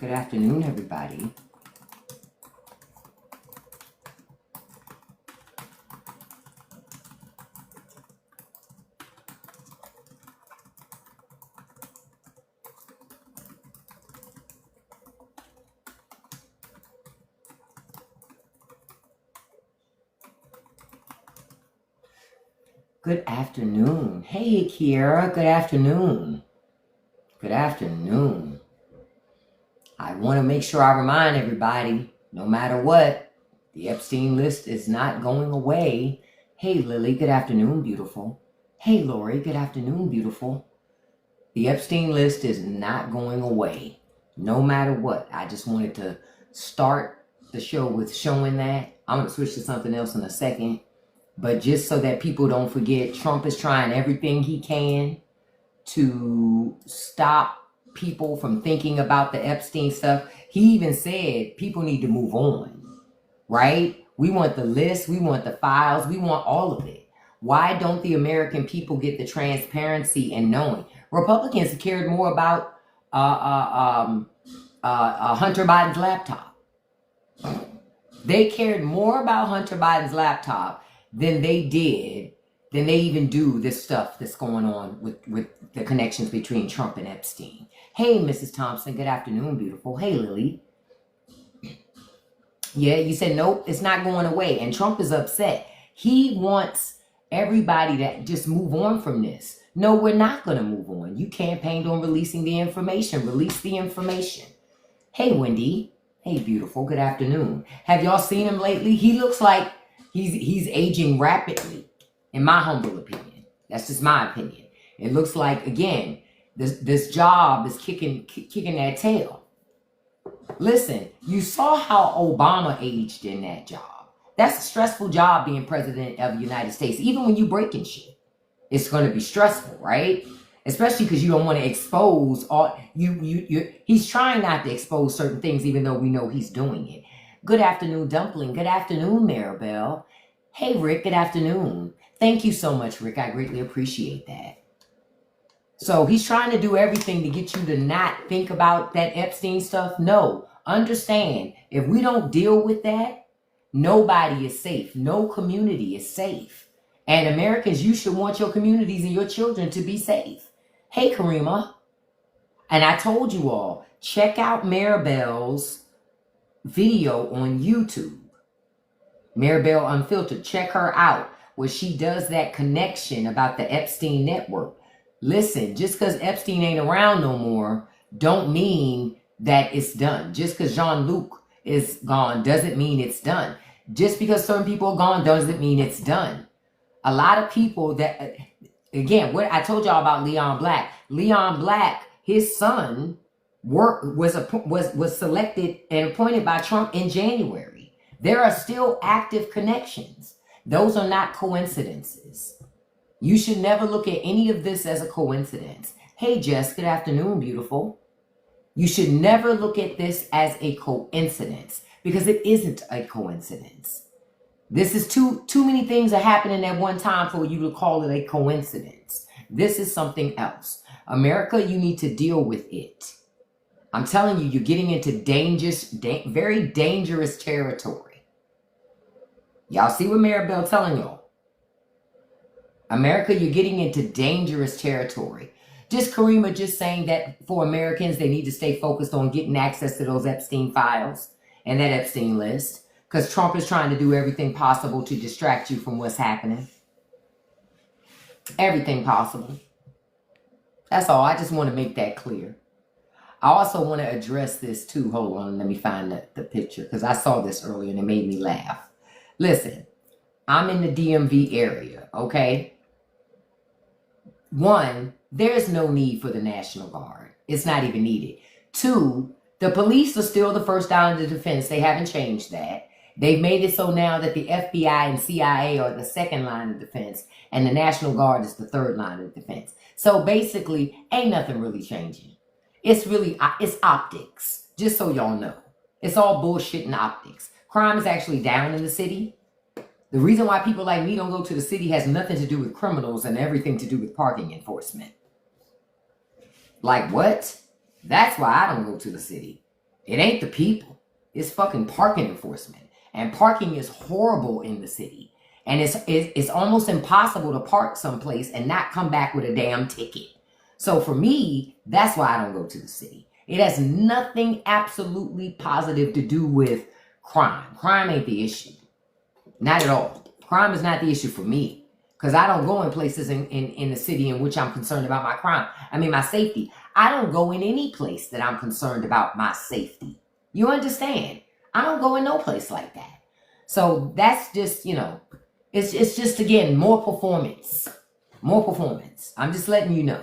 Good afternoon, everybody. Good afternoon. Hey, Kiera. Good afternoon. Good afternoon. I want to make sure I remind everybody, no matter what, the Epstein list is not going away. Hey, Lily. Good afternoon, beautiful. Hey, Lori. Good afternoon, beautiful. The Epstein list is not going away, no matter what. I just wanted to start the show with showing that. I'm going to switch to something else in a second. But just so that people don't forget, Trump is trying everything he can to stop people from thinking about the Epstein stuff. He even said people need to move on, right? We want the list, we want the files, we want all of it. Why don't the American people get the transparency and knowing? Republicans cared more about Hunter Biden's laptop. They cared more about Hunter Biden's laptop than they even do this stuff that's going on with the connections between Trump and Epstein. Hey, Mrs. Thompson, good afternoon, beautiful. Hey, Lily. Yeah, you said, nope, it's not going away. And Trump is upset. He wants everybody to just move on from this. No, we're not going to move on. You campaigned on releasing the information. Release the information. Hey, Wendy. Hey, beautiful. Good afternoon. Have y'all seen him lately? He looks like he's aging rapidly, in my humble opinion. That's just my opinion. It looks like, again, this job is kicking that tail. Listen, you saw how Obama aged in that job. That's a stressful job, being president of the United States. Even when you breaking shit, it's going to be stressful, right? Especially because you don't want to expose all he's trying not to expose certain things, even though we know he's doing it. Good afternoon, Dumpling. Good afternoon, Maribel. Hey, Rick. Good afternoon. Thank you so much, Rick. I greatly appreciate that. So he's trying to do everything to get you to not think about that Epstein stuff. No, understand, if we don't deal with that, nobody is safe. No community is safe. And Americans, you should want your communities and your children to be safe. Hey, Karima. And I told you all, check out Maribel's video on YouTube. Maribel Unfiltered. Check her out where she does that connection about the Epstein network. Listen, just because Epstein ain't around no more don't mean that it's done. Just because Jean-Luc is gone doesn't mean it's done. Just because certain people are gone doesn't mean it's done. A lot of people that, again, what I told y'all about Leon Black. Leon Black, his son, was selected and appointed by Trump in January. There are still active connections. Those are not coincidences. You should never look at any of this as a coincidence. Hey, Jess, good afternoon, beautiful. You should never look at this as a coincidence, because it isn't a coincidence. This is too many things are happening at one time for you to call it a coincidence. This is something else. America, you need to deal with it. I'm telling you, you're getting into very dangerous territory. Y'all see what Maribel telling y'all? America, you're getting into dangerous territory. Just Karima just saying that for Americans, they need to stay focused on getting access to those Epstein files and that Epstein list, because Trump is trying to do everything possible to distract you from what's happening. Everything possible. That's all. I just want to make that clear. I also want to address this too. Hold on. Let me find the picture, because I saw this earlier and it made me laugh. Listen, I'm in the DMV area, okay? One, there's no need for the National Guard. It's not even needed. Two, the police are still the first line of defense. They haven't changed that. They've made it so now that the FBI and CIA are the second line of defense and the National Guard is the third line of defense. So basically, ain't nothing really changing. It's optics, just so y'all know. It's all bullshit and optics. Crime is actually down in the city. The reason why people like me don't go to the city has nothing to do with criminals and everything to do with parking enforcement. Like what? That's why I don't go to the city. It ain't the people. It's fucking parking enforcement. And parking is horrible in the city. And it's almost impossible to park someplace and not come back with a damn ticket. So for me, that's why I don't go to the city. It has nothing absolutely positive to do with crime. Crime ain't the issue. Not at all. Crime is not the issue for me. Because I don't go in places in the city in which I'm concerned about my safety. I don't go in any place that I'm concerned about my safety. You understand? I don't go in no place like that. So that's just, it's just, again, more performance. More performance. I'm just letting you know.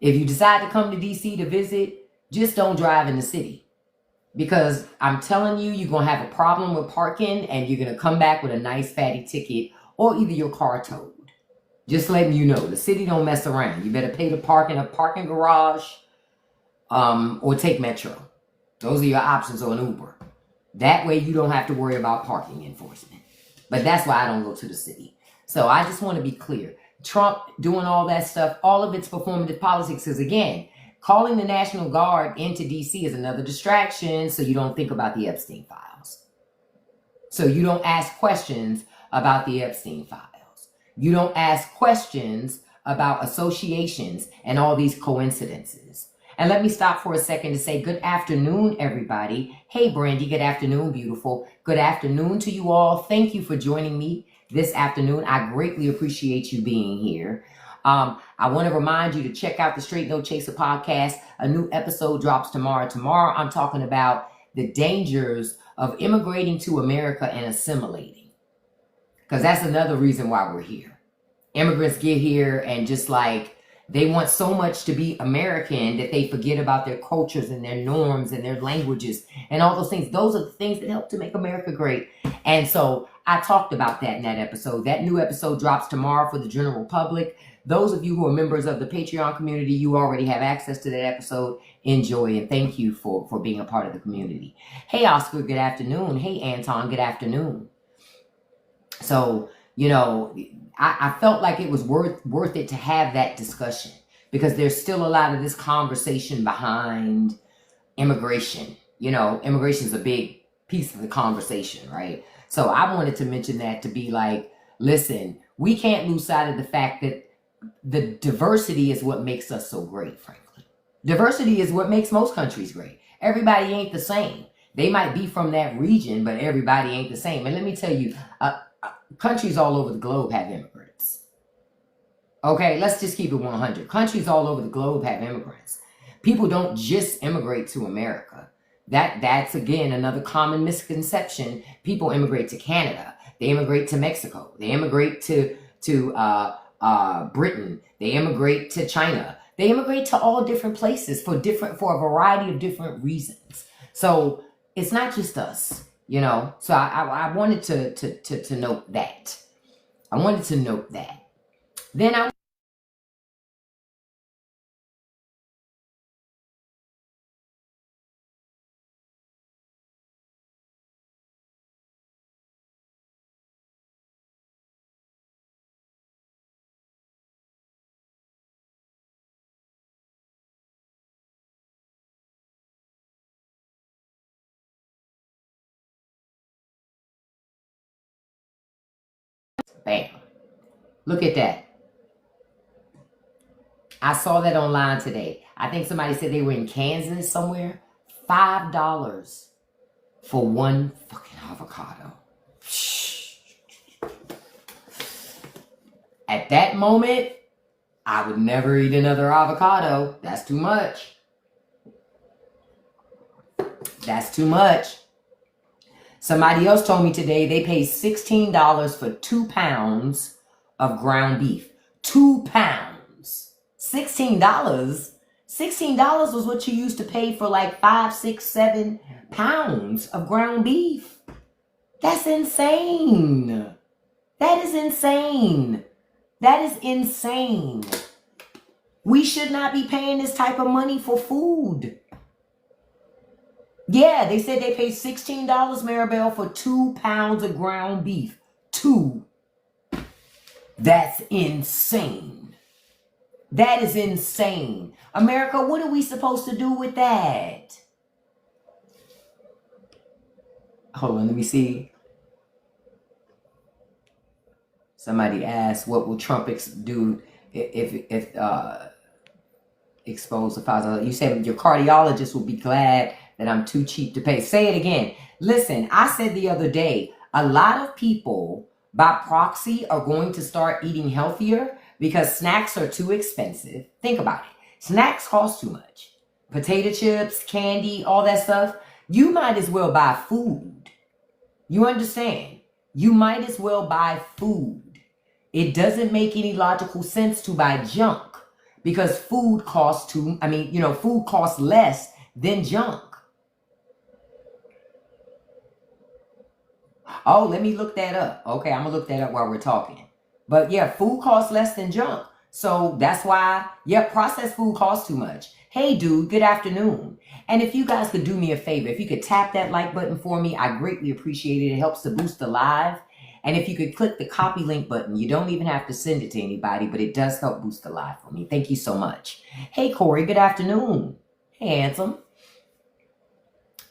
If you decide to come to DC to visit, just don't drive in the city. Because I'm telling you, you're going to have a problem with parking and you're going to come back with a nice fatty ticket or either your car towed. Just letting you know, the city don't mess around. You better pay to park in a parking garage or take Metro. Those are your options, or an Uber. That way you don't have to worry about parking enforcement. But that's why I don't go to the city. So I just want to be clear. Trump doing all that stuff, all of it's performative politics. Because again, calling the National Guard into DC is another distraction, so you don't think about the Epstein files. So you don't ask questions about the Epstein files. You don't ask questions about associations and all these coincidences. And let me stop for a second to say good afternoon, everybody. Hey, Brandy, good afternoon, beautiful. Good afternoon to you all. Thank you for joining me this afternoon. I greatly appreciate you being here. I want to remind you to check out the Straight No Chaser podcast. A new episode drops tomorrow. Tomorrow, I'm talking about the dangers of immigrating to America and assimilating. Because that's another reason why we're here. Immigrants get here and just like, they want so much to be American that they forget about their cultures and their norms and their languages and all those things. Those are the things that help to make America great. And so I talked about that in that episode. That new episode drops tomorrow for the general public. Those of you who are members of the Patreon community, you already have access to that episode. Enjoy, and thank you for being a part of the community. Hey, Oscar, good afternoon. Hey, Anton, good afternoon. So, I felt like it was worth it to have that discussion because there's still a lot of this conversation behind immigration. Immigration is a big piece of the conversation, right? So I wanted to mention that to be like, listen, we can't lose sight of the fact that the diversity is what makes us so great, frankly. Diversity is what makes most countries great. Everybody ain't the same. They might be from that region, but everybody ain't the same. And let me tell you, countries all over the globe have immigrants. Okay, let's just keep it 100. Countries all over the globe have immigrants. People don't just immigrate to America. That's again another common misconception. People immigrate to Canada. They immigrate to Mexico. They immigrate to Britain. They immigrate to China. They immigrate to all different places for a variety of different reasons. So it's not just us. So I wanted to note that. I wanted to note that. Then I bam. Look at that. I saw that online today. I think somebody said they were in Kansas somewhere. $5 for one fucking avocado. At that moment, I would never eat another avocado. That's too much. That's too much. Somebody else told me today they paid $16 for 2 pounds of ground beef. 2 pounds. $16? $16 was what you used to pay for like 5, 6, 7 pounds of ground beef. That's insane. That is insane. That is insane. We should not be paying this type of money for food. Yeah, they said they paid $16, Maribel, for 2 pounds of ground beef. 2. That's insane. That is insane. America, what are we supposed to do with that? Hold on, let me see. Somebody asked, what will Trump do if expose the files? You said your cardiologist will be glad that I'm too cheap to pay. Say it again. Listen, I said the other day, a lot of people by proxy are going to start eating healthier because snacks are too expensive. Think about it. Snacks cost too much. Potato chips, candy, all that stuff. You might as well buy food. You understand? You might as well buy food. It doesn't make any logical sense to buy junk because food costs food costs less than junk. Oh, let me look that up. Okay, I'm gonna look that up while we're talking. But yeah, food costs less than junk. So that's why, processed food costs too much. Hey, dude, good afternoon. And if you guys could do me a favor, if you could tap that like button for me, I greatly appreciate it. It helps to boost the live. And if you could click the copy link button, you don't even have to send it to anybody, but it does help boost the live for me. Thank you so much. Hey, Corey, good afternoon. Hey, handsome.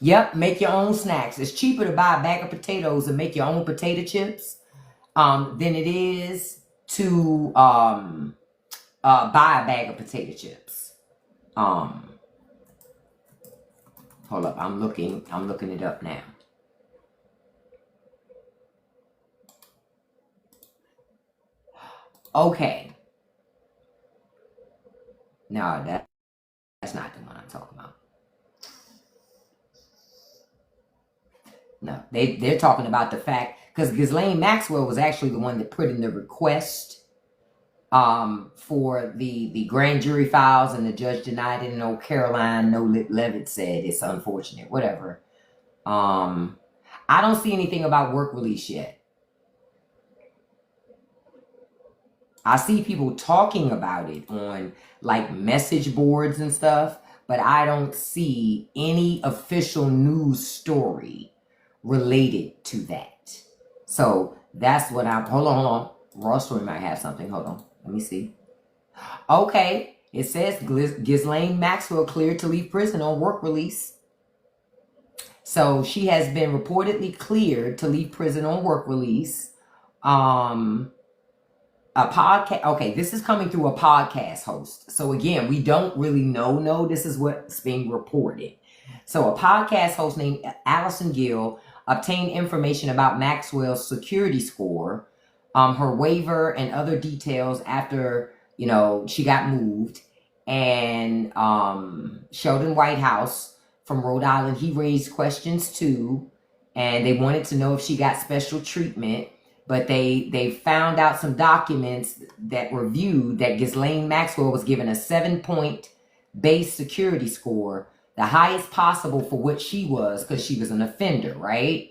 Yep, make your own snacks. It's cheaper to buy a bag of potatoes and make your own potato chips than it is to buy a bag of potato chips. Hold up, I'm looking it up now. Okay. No, that's not the one I'm talking about. No, they're talking about the fact, because Ghislaine Maxwell was actually the one that put in the request for the grand jury files, and the judge denied it. And Caroline Levitt said it's unfortunate, whatever. I don't see anything about work release yet. I see people talking about it on like message boards and stuff, but I don't see any official news story related to that. So that's what hold on. Raw Story might have something. Hold on. Let me see. Okay. It says Ghislaine Maxwell cleared to leave prison on work release. So she has been reportedly cleared to leave prison on work release. A podcast. Okay, this is coming through a podcast host. So again, we don't really know. No, this is what's being reported. So a podcast host named Allison Gill obtained information about Maxwell's security score, her waiver, and other details after she got moved. And Sheldon Whitehouse from Rhode Island, he raised questions too, and they wanted to know if she got special treatment. But they found out some documents that were viewed that Ghislaine Maxwell was given a 7-point base security score, the highest possible for what she was, because she was an offender, right?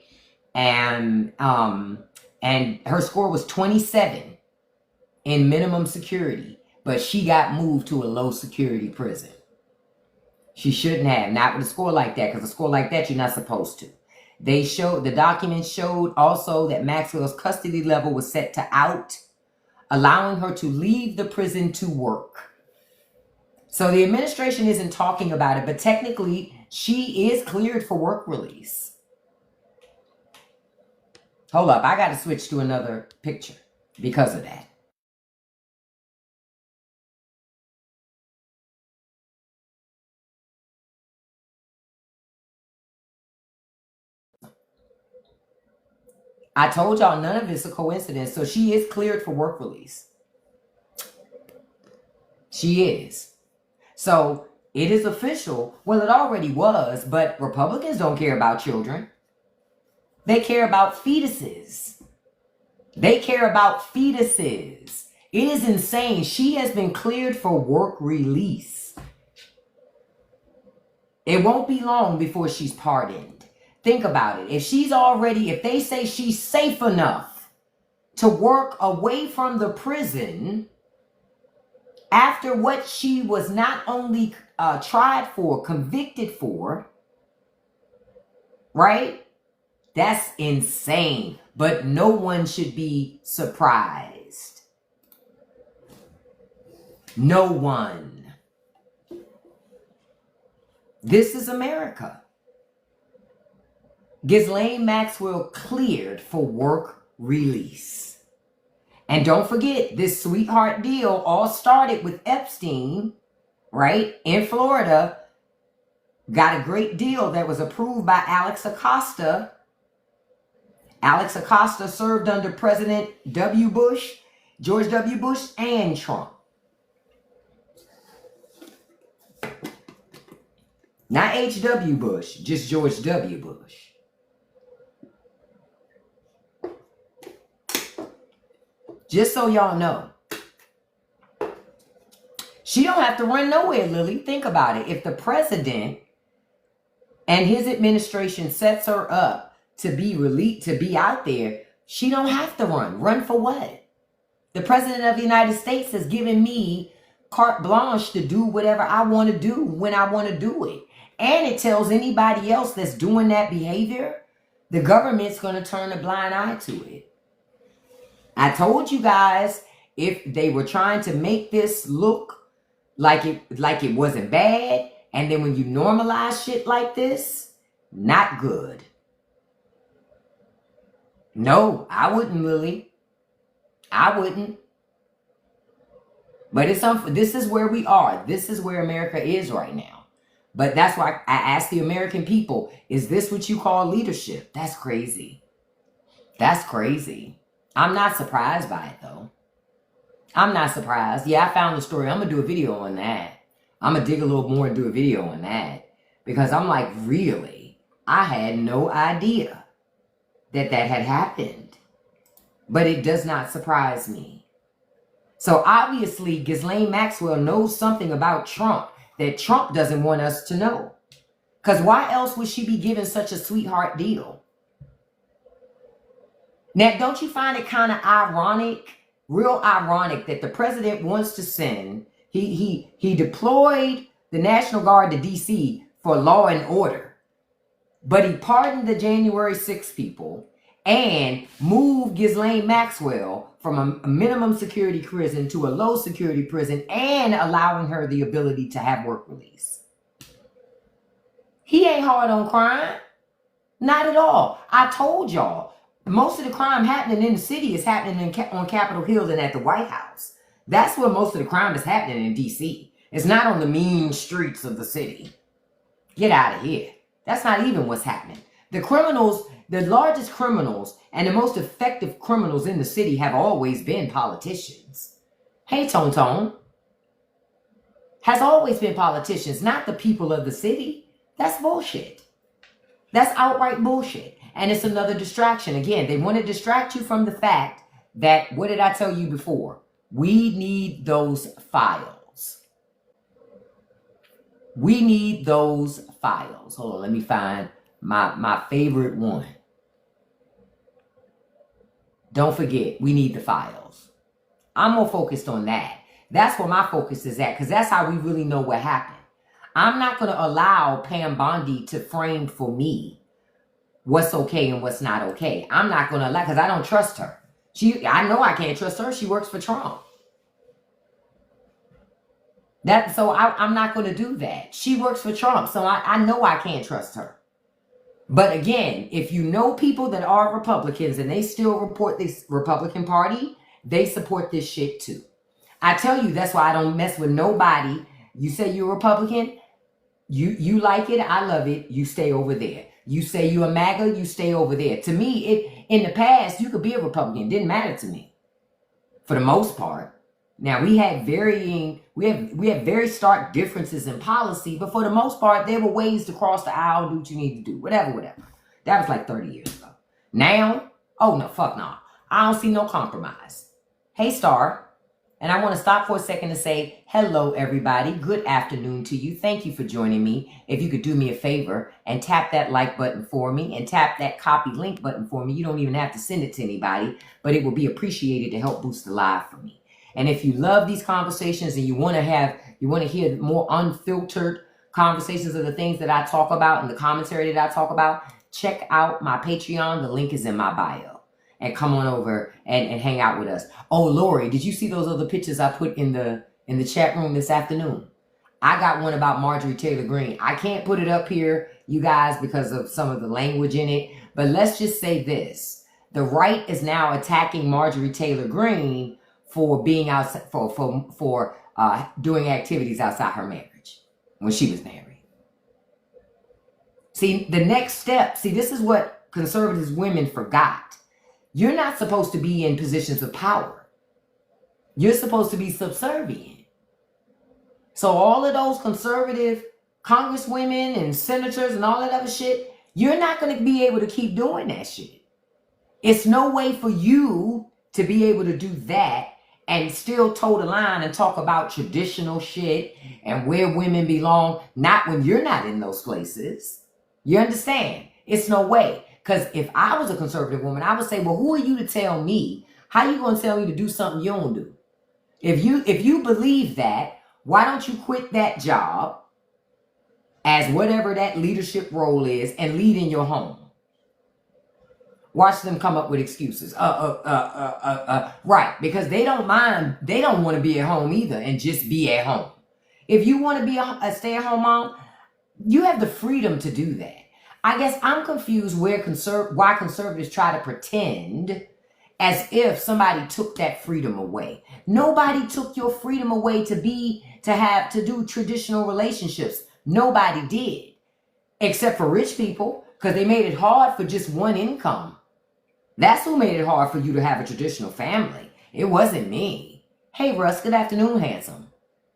And her score was 27 in minimum security, but she got moved to a low security prison. She shouldn't have, not with a score like that, because a score like that you're not supposed to. The documents showed also that Maxwell's custody level was set to out, allowing her to leave the prison to work. So the administration isn't talking about it, but technically she is cleared for work release. Hold up, I got to switch to another picture because of that. I told y'all none of it's a coincidence. So she is cleared for work release. She is. So it is official. Well, it already was, but Republicans don't care about children. They care about fetuses. They care about fetuses. It is insane. She has been cleared for work release. It won't be long before she's pardoned. Think about it. If they say she's safe enough to work away from the prison after what she was not only tried for, convicted for, right? That's insane. But no one should be surprised. No one. This is America. Ghislaine Maxwell cleared for work release. And don't forget, this sweetheart deal all started with Epstein, right, in Florida. Got a great deal that was approved by Alex Acosta. Alex Acosta served under President W. Bush, George W. Bush, and Trump. Not H.W. Bush, just George W. Bush. Just so y'all know. She don't have to run nowhere, Lily. Think about it. If the president and his administration sets her up to be released, to be out there, she don't have to run. Run for what? The president of the United States has given me carte blanche to do whatever I want to do when I want to do it. And it tells anybody else that's doing that behavior, the government's going to turn a blind eye to it. I told you guys, if they were trying to make this look like it wasn't bad, and then when you normalize shit like this, not good. No, I wouldn't, Lily. I wouldn't. But this is where we are. This is where America is right now. But that's why I asked the American people, is this what you call leadership? That's crazy. That's crazy. I'm not surprised by it, though. I'm not surprised. Yeah, I found the story. I'm going to do a video on that. I'm going to dig a little more and do a video on that. Because I'm like, really? I had no idea that had happened. But it does not surprise me. So obviously, Ghislaine Maxwell knows something about Trump that Trump doesn't want us to know. Because why else would she be given such a sweetheart deal? Now, don't you find it kind of ironic, real ironic, that the president wants to send, he deployed the National Guard to D.C. for law and order, but he pardoned the January 6th people and moved Ghislaine Maxwell from a minimum security prison to a low security prison and allowing her the ability to have work release. He ain't hard on crime. Not at all. I told y'all, most of the crime happening in the city is happening on Capitol Hill and at the White House. That's where most of the crime is happening in D.C. It's not on the mean streets of the city. Get out of here. That's not even what's happening. The criminals, the largest criminals and the most effective criminals in the city have always been politicians. Hey, Tone Tone. Has always been politicians, not the people of the city. That's bullshit. That's outright bullshit. And it's another distraction. Again, they want to distract you from the fact that, what did I tell you before? We need those files. We need those files. Hold on, let me find my favorite one. Don't forget, we need the files. I'm more focused on that. That's where my focus is at, because that's how we really know what happened. I'm not going to allow Pam Bondi to frame for me what's okay and what's not okay. I'm not going to allow, because I don't trust her. I know I can't trust her. She works for Trump. So I'm not going to do that. She works for Trump, so I know I can't trust her. But again, if you know people that are Republicans and they still report this Republican Party, they support this shit too. I tell you, that's why I don't mess with nobody. You say you're a Republican, you like it, I love it, you stay over there. You say you're a MAGA, you stay over there. To me, in the past, you could be a Republican. It didn't matter to me, for the most part. Now, we have very stark differences in policy, but for the most part, there were ways to cross the aisle, do what you need to do, whatever. That was like 30 years ago. Now, oh no, fuck no. I don't see no compromise. Hey, Star. And I want to stop for a second to say hello, everybody. Good afternoon to you. Thank you for joining me. If you could do me a favor and tap that like button for me and tap that copy link button for me. You don't even have to send it to anybody, but it will be appreciated to help boost the live for me. And if you love these conversations and you want to hear more unfiltered conversations of the things that I talk about and the commentary that I talk about, check out my Patreon. The link is in my bio. And come on over and hang out with us. Oh, Lori, did you see those other pictures I put in the chat room this afternoon? I got one about Marjorie Taylor Greene. I can't put it up here you guys, because of some of the language in it. But let's just say this. The right is now attacking Marjorie Taylor Greene for being outside, for doing activities outside her marriage when she was married. See, the next step, this is what conservative women forgot. You're not supposed to be in positions of power. You're supposed to be subservient. So all of those conservative congresswomen and senators and all that other shit, you're not going to be able to keep doing that shit. It's no way for you to be able to do that and still toe the line and talk about traditional shit and where women belong, not when you're not in those places. You understand? It's no way. Because if I was a conservative woman, I would say, well, who are you to tell me? How you going to tell me to do something you don't do? If you believe that, why don't you quit that job as whatever that leadership role is and lead in your home? Watch them come up with excuses. Right, because they don't mind. They don't want to be at home either and just be at home. If you want to be a stay-at-home mom, you have the freedom to do that. I guess I'm confused why conservatives try to pretend as if somebody took that freedom away. Nobody took your freedom away to do traditional relationships. Nobody did, except for rich people, because they made it hard for just one income. That's who made it hard for you to have a traditional family. It wasn't me. Hey, Russ, good afternoon, handsome.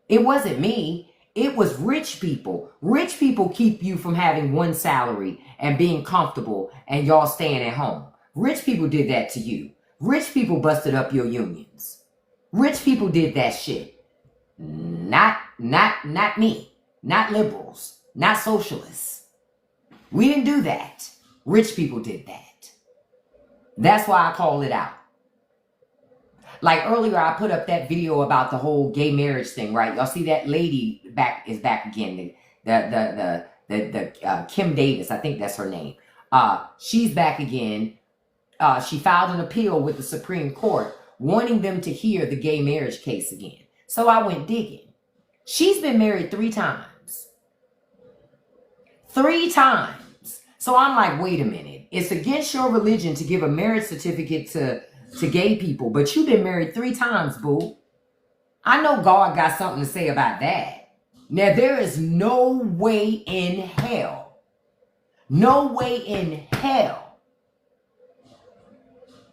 It wasn't me. It was rich people. Rich people keep you from having one salary and being comfortable and y'all staying at home. Rich people did that to you. Rich people busted up your unions. Rich people did that shit. Not me. Not liberals. Not socialists. We didn't do that. Rich people did that. That's why I call it out. Like earlier, I put up that video about the whole gay marriage thing, right? Y'all see that lady is back again. The Kim Davis, I think that's her name. She's back again. She filed an appeal with the Supreme Court, wanting them to hear the gay marriage case again. So I went digging. She's been married 3 times. 3 times. So I'm like, wait a minute. It's against your religion to give a marriage certificate to gay people, but you've been married 3 times, boo. I know God got something to say about that. Now, there is no way in hell,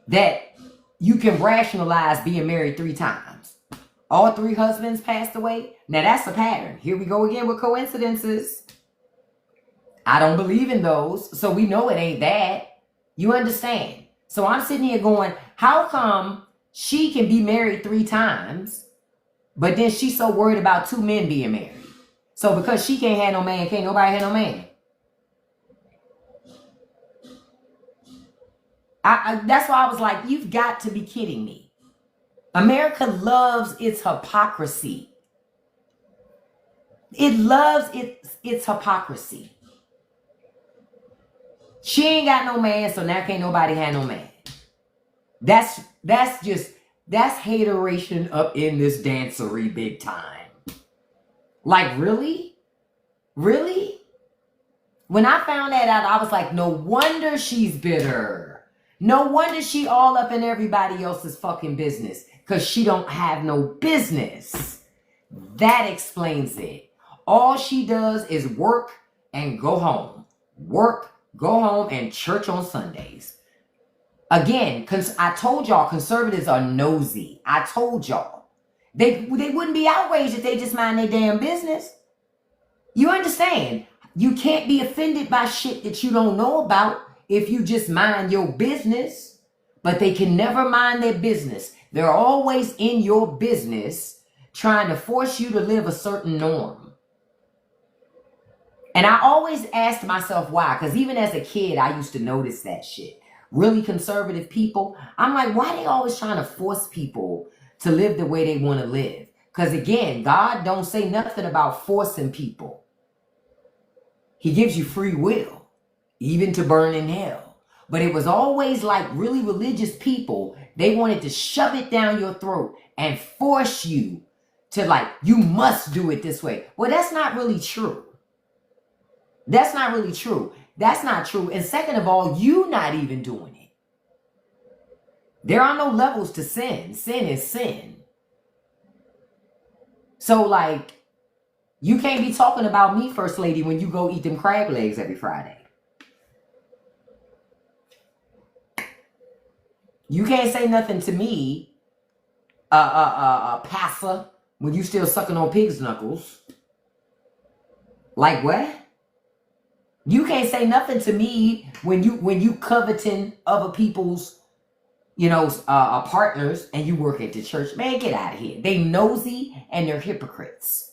that you can rationalize being married 3 times. All 3 husbands passed away. Now, that's a pattern. Here we go again with coincidences. I don't believe in those, so we know it ain't that. You understand? So I'm sitting here going, how come she can be married 3 times, but then she's so worried about 2 men being married? So because she can't have no man, can't nobody have no man? That's why I was like, you've got to be kidding me. America loves its hypocrisy. It loves its hypocrisy. She ain't got no man, so now can't nobody have no man. That's hateration up in this dancery big time. Like, really? Really? When I found that out, I was like, no wonder she's bitter. No wonder she all up in everybody else's fucking business, because she don't have no business. That explains it. All she does is work and go home. Work, go home, and church on Sundays. Again, I told y'all conservatives are nosy. I told y'all. They wouldn't be outraged if they just mind their damn business. You understand? You can't be offended by shit that you don't know about if you just mind your business. But they can never mind their business. They're always in your business trying to force you to live a certain norm. And I always asked myself why, because even as a kid, I used to notice that shit. Really conservative people, I'm like, why they always trying to force people to live the way they want to live? Because again, God don't say nothing about forcing people. He gives you free will, even to burn in hell. But it was always like really religious people, they wanted to shove it down your throat and force you to, like, you must do it this way. Well, that's not really true. That's not really true. That's not true. And second of all, you not even doing it. There are no levels to sin. Sin is sin. So like, you can't be talking about me, First Lady, when you go eat them crab legs every Friday. You can't say nothing to me, passer, when you still sucking on pig's knuckles. Like what? You can't say nothing to me when you coveting other people's, partners, and you work at the church. Man, get out of here. They nosy and they're hypocrites.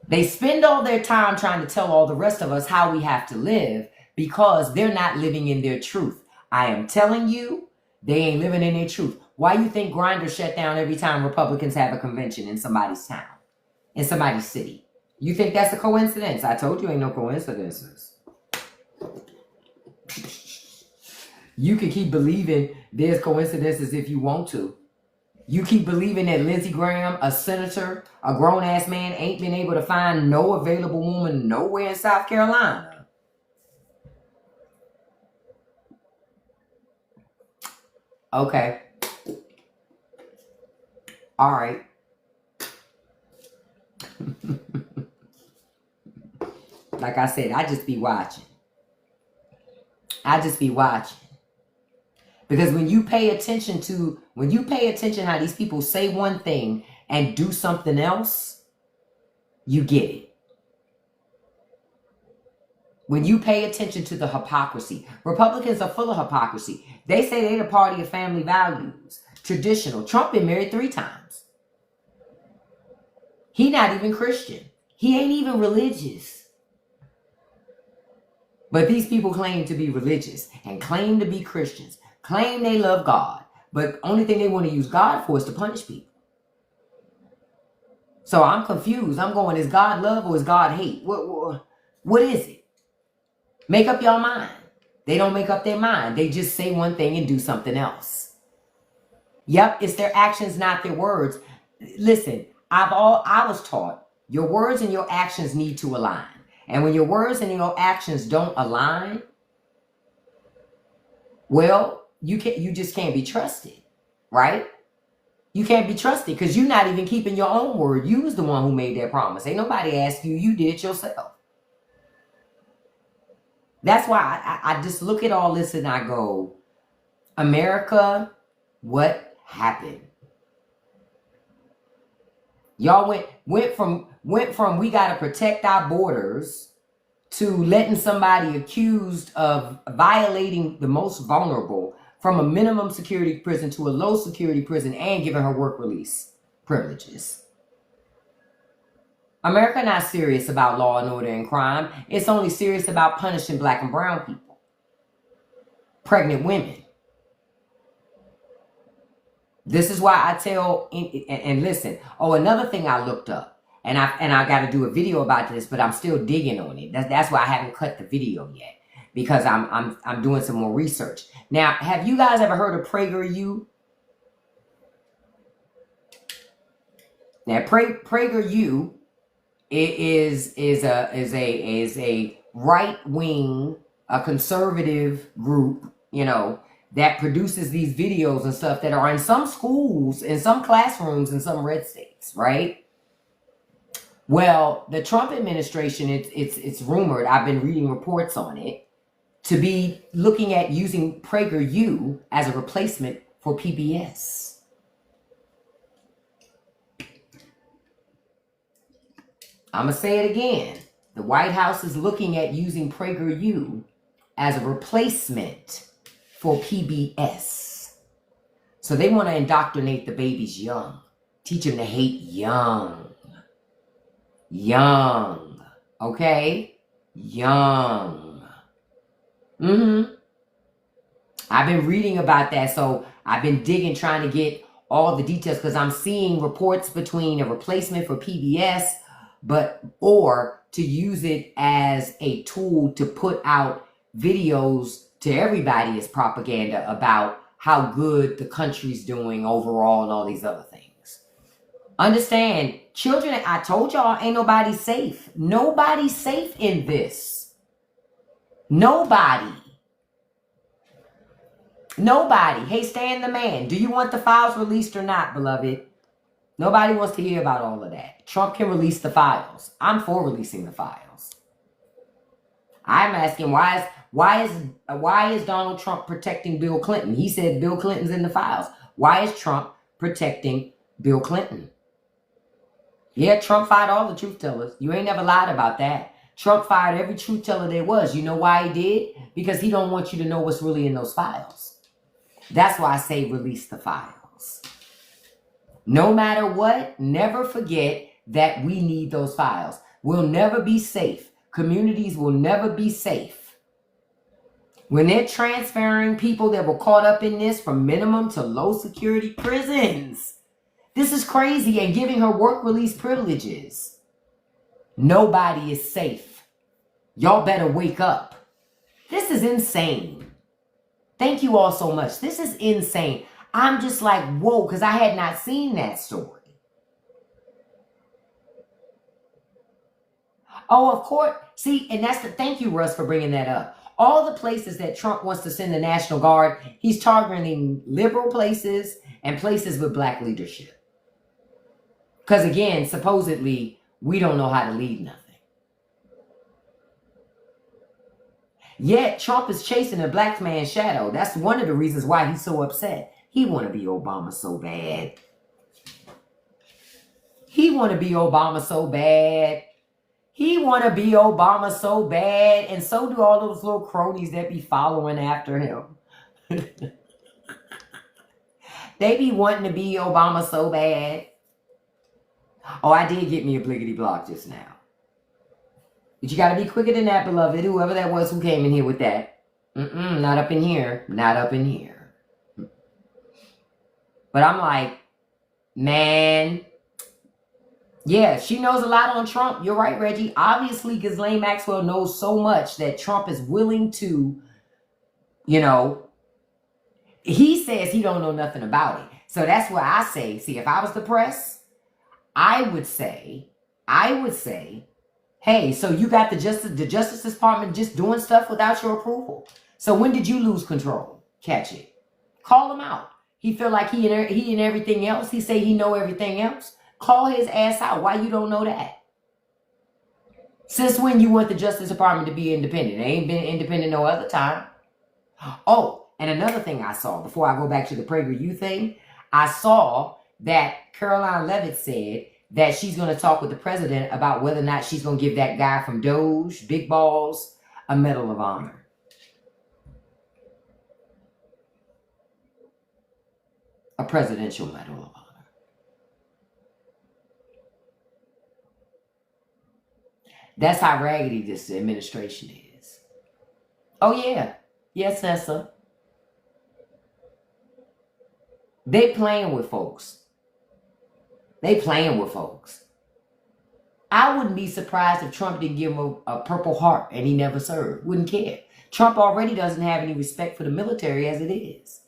They spend all their time trying to tell all the rest of us how we have to live because they're not living in their truth. I am telling you, they ain't living in their truth. Why you think Grindr shut down every time Republicans have a convention in somebody's town, in somebody's city? You think that's a coincidence? I told you ain't no coincidences. You can keep believing there's coincidences if you want to. You keep believing that Lindsey Graham, a senator, a grown-ass man, ain't been able to find no available woman nowhere in South Carolina. Okay. All right. Like I said, I just be watching. Because when you pay attention how these people say one thing and do something else, you get it. When you pay attention to the hypocrisy, Republicans are full of hypocrisy. They say they're the party of family values, traditional. Trump been married 3 times. He not even Christian. He ain't even religious. But these people claim to be religious and claim to be Christians, claim they love God, but only thing they want to use God for is to punish people. So I'm confused. I'm going, is God love or is God hate? What is it? Make up your mind. They don't make up their mind. They just say one thing and do something else. Yep, it's their actions, not their words. Listen, I was taught your words and your actions need to align. And when your words and your actions don't align, well, you just can't be trusted, right? You can't be trusted because you're not even keeping your own word. You was the one who made that promise. Ain't nobody asked you. You did it yourself. That's why I just look at all this and I go, America, what happened? Y'all went from we got to protect our borders to letting somebody accused of violating the most vulnerable from a minimum security prison to a low security prison and giving her work release privileges. America not serious about law and order and crime. It's only serious about punishing black and brown people. Pregnant women. This is why I tell, and listen, another thing I looked up, and I got to do a video about this, but I'm still digging on it. That's why I haven't cut the video yet, because I'm doing some more research. Now, have you guys ever heard of PragerU? Now, PragerU is a right wing, a conservative group, that produces these videos and stuff that are in some schools, in some classrooms, in some red states, right? Well, the Trump administration, it's rumored, I've been reading reports on it, to be looking at using PragerU as a replacement for PBS. I'm going to say it again. The White House is looking at using PragerU as a replacement for PBS. So they want to indoctrinate the babies young. Teach them to hate young. Young. Okay? Young. I've been reading about that, so I've been digging, trying to get all the details, because I'm seeing reports between a replacement for PBS, or to use it as a tool to put out videos to everybody as propaganda about how good the country's doing overall and all these other things. Understand, children, I told y'all, ain't nobody safe. Nobody's safe in this. Nobody. Hey, Stan the man, do you want the files released or not, beloved? Nobody wants to hear about all of that. Trump can release the files. I'm for releasing the files. I'm asking why is Donald Trump protecting Bill Clinton? He said Bill Clinton's in the files. Why is Trump protecting Bill Clinton? Yeah, Trump fired all the truth tellers. You ain't never lied about that. Trump fired every truth teller there was. You know why he did? Because he don't want you to know what's really in those files. That's why I say release the files. No matter what, never forget that we need those files. We'll never be safe. Communities will never be safe. When they're transferring people that were caught up in this from minimum to low security prisons. This is crazy, and giving her work release privileges. Nobody is safe. Y'all better wake up. This is insane. Thank you all so much. This is insane. I'm just like, whoa, because I had not seen that story. Oh, of course. See, and thank you, Russ, for bringing that up. All the places that Trump wants to send the National Guard, he's targeting liberal places and places with black leadership. Because again, supposedly, we don't know how to lead nothing. Yet, Trump is chasing a black man's shadow. That's one of the reasons why he's so upset. He want to be Obama so bad. He want to be Obama so bad. He want to be Obama so bad. And so do all those little cronies that be following after him. They be wanting to be Obama so bad. Oh, I did get me a bliggity block just now. But you got to be quicker than that, beloved. Whoever that was who came in here with that. Not up in here. Not up in here. But I'm like, man. Yeah, she knows a lot on Trump. You're right, Reggie. Obviously, Ghislaine Maxwell knows so much that Trump is willing to, he says he don't know nothing about it. So that's why I say, see, if I was the press, I would say, hey, so you got the Justice Department just doing stuff without your approval. So when did you lose control? Catch it. Call him out. He feel like he and everything else. He say he know everything else. Call his ass out. Why you don't know that? Since when you want the Justice Department to be independent? They ain't been independent no other time. Oh, and another thing I saw, before I go back to the PragerU thing, I saw that Caroline Leavitt said that she's going to talk with the president about whether or not she's going to give that guy from Doge, Big Balls, a Medal of Honor. A presidential Medal of Honor. That's how raggedy this administration is. Oh, yeah. Yes, Nessa. They playing with folks. They playing with folks. I wouldn't be surprised if Trump didn't give him a Purple Heart and he never served. Wouldn't care. Trump already doesn't have any respect for the military as it is.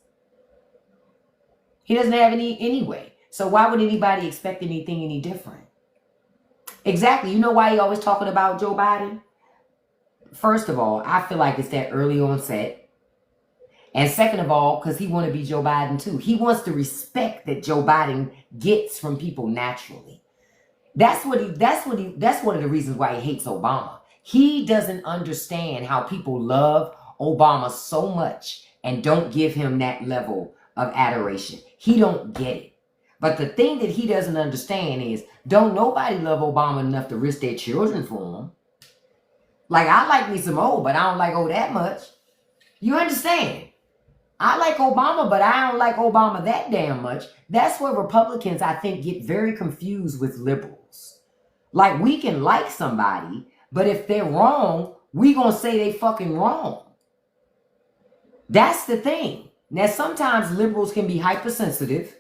He doesn't have any anyway. So why would anybody expect anything any different? Exactly. You know why he always talking about Joe Biden? First of all, I feel like it's that early onset. And second of all, because he want to be Joe Biden too. He wants the respect that Joe Biden gets from people naturally. That's one of the reasons why he hates Obama. He doesn't understand how people love Obama so much and don't give him that level of adoration. He don't get it. But the thing that he doesn't understand is, don't nobody love Obama enough to risk their children for him. Like, I like me some O, but I don't like O that much. You understand? I like Obama, but I don't like Obama that damn much. That's where Republicans, I think, get very confused with liberals. Like, we can like somebody, but if they're wrong, we gonna say they fucking wrong. That's the thing. Now, sometimes liberals can be hypersensitive.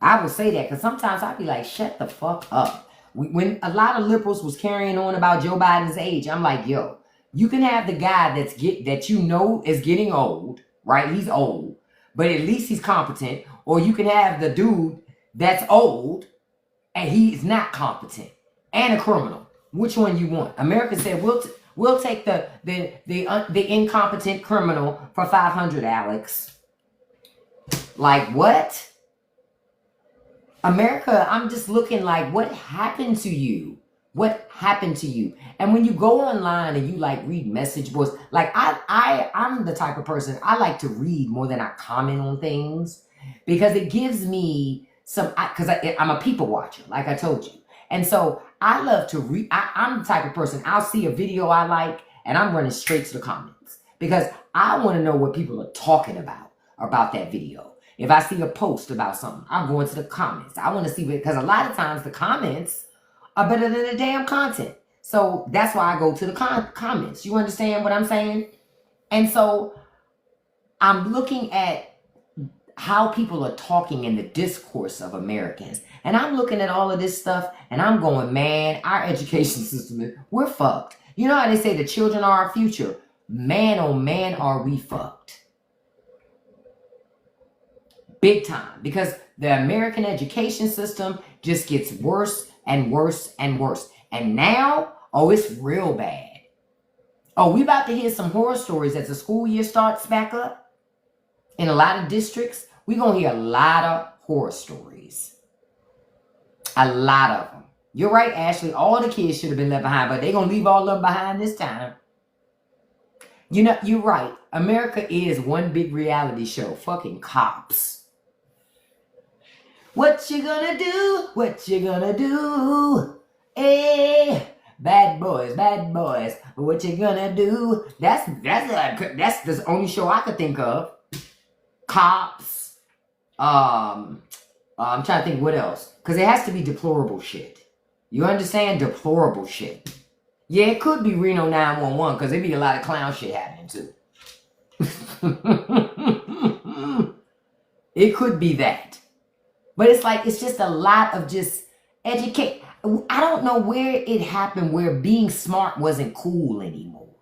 I will say that because sometimes I'd be like, shut the fuck up. When a lot of liberals was carrying on about Joe Biden's age, I'm like, yo, you can have the guy that you know is getting old, right? He's old, but at least he's competent. Or you can have the dude that's old, and he's not competent and a criminal. Which one you want? America said we'll take the incompetent criminal for $500, Alex. Like what? America, I'm just looking like, what happened to you? What happened to you? And when you go online and you like read message boards, like I'm the type of person, I like to read more than I comment on things, because it gives me some, because I'm a people watcher, like I told you. And so I love to read. I'm the type of person, I'll see a video I like and I'm running straight to the comments, because I want to know what people are talking about that video. If I see a post about something, I'm going to the comments. I want to see, because a lot of times the comments are better than the damn content. So that's why I go to the comments. You understand what I'm saying? And so I'm looking at how people are talking in the discourse of Americans. And I'm looking at all of this stuff and I'm going, man, our education system, we're fucked. You know how they say the children are our future? Man, oh man, are we fucked. Big time, because the American education system just gets worse and worse and worse. And now, oh, it's real bad. Oh, we about to hear some horror stories as the school year starts back up. In a lot of districts, we're going to hear a lot of horror stories. A lot of them. You're right, Ashley. All the kids should have been left behind, but they're going to leave all of them behind this time. You know, you're right. America is one big reality show. Fucking cops. What you gonna do? What you gonna do? Hey, bad boys, what you gonna do? That's the only show I could think of. Cops. I'm trying to think what else, because it has to be deplorable shit. You understand? Deplorable shit. Yeah, it could be Reno 911, because there'd be a lot of clown shit happening too. It could be that. But it's like, it's just a lot of just educate. I don't know where it happened where being smart wasn't cool anymore.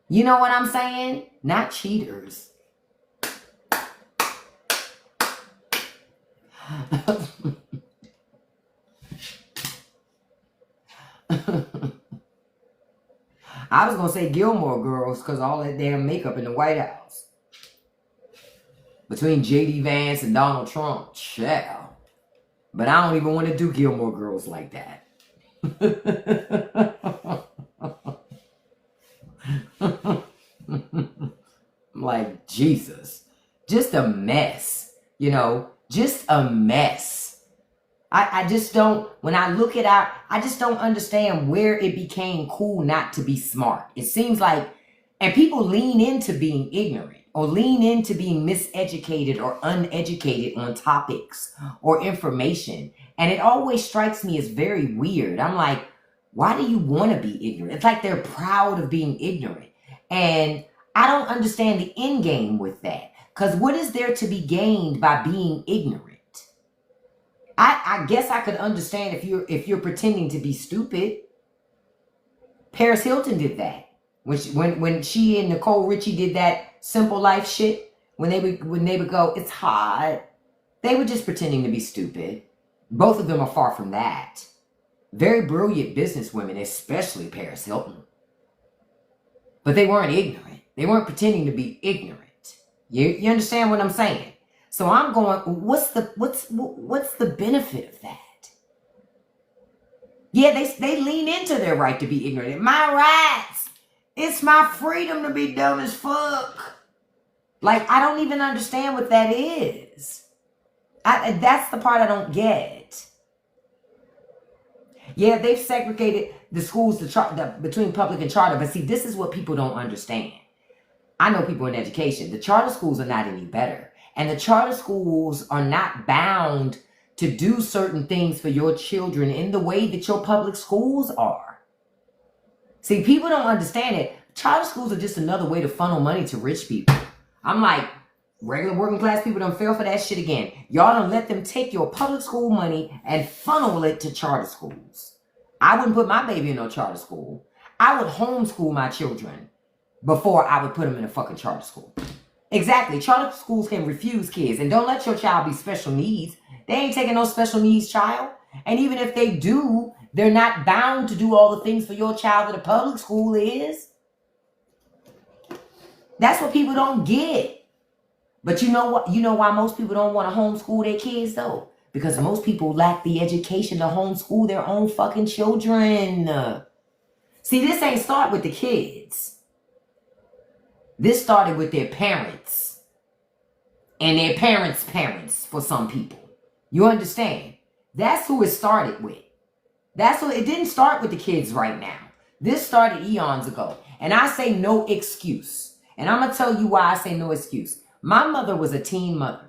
You know what I'm saying? Not cheaters. I was going to say Gilmore Girls, because all that damn makeup in the White House. Between J.D. Vance and Donald Trump, child. But I don't even want to do Gilmore Girls like that. Like, Jesus. Just a mess. You know, just a mess. I just don't, when I look at I just don't understand where it became cool not to be smart. It seems like, and people lean into being ignorant, or lean into being miseducated or uneducated on topics or information. And it always strikes me as very weird. I'm like, why do you want to be ignorant? It's like they're proud of being ignorant. And I don't understand the end game with that. Because what is there to be gained by being ignorant? I guess I could understand if you're pretending to be stupid. Paris Hilton did that. When she and Nicole Richie did that Simple Life shit, when they would go, it's hot. They were just pretending to be stupid. Both of them are far from that. Very brilliant businesswomen, especially Paris Hilton. But they weren't ignorant. They weren't pretending to be ignorant. You understand what I'm saying? So I'm going, what's the benefit of that? Yeah, they lean into their right to be ignorant. My rights. It's my freedom to be dumb as fuck. Like, I don't even understand what that is. That's the part I don't get. Yeah, they've segregated the schools between public and charter. But see, this is what people don't understand. I know people in education. The charter schools are not any better. And the charter schools are not bound to do certain things for your children in the way that your public schools are. See, people don't understand it. Charter schools are just another way to funnel money to rich people. I'm like, regular working class people don't fell for that shit again. Y'all don't let them take your public school money and funnel it to charter schools. I wouldn't put my baby in no charter school. I would homeschool my children before I would put them in a fucking charter school. Exactly. Charter schools can refuse kids. And don't let your child be special needs. They ain't taking no special needs child. And even if they do, they're not bound to do all the things for your child that a public school is. That's what people don't get. But you know what? You know why most people don't want to homeschool their kids though? Because most people lack the education to homeschool their own fucking children. See, this ain't start with the kids. This started with their parents. And their parents' parents for some people. You understand? That's who it started with. That's what it didn't start with the kids right now. This started eons ago. And I say no excuse. And I'm going to tell you why I say no excuse. My mother was a teen mother.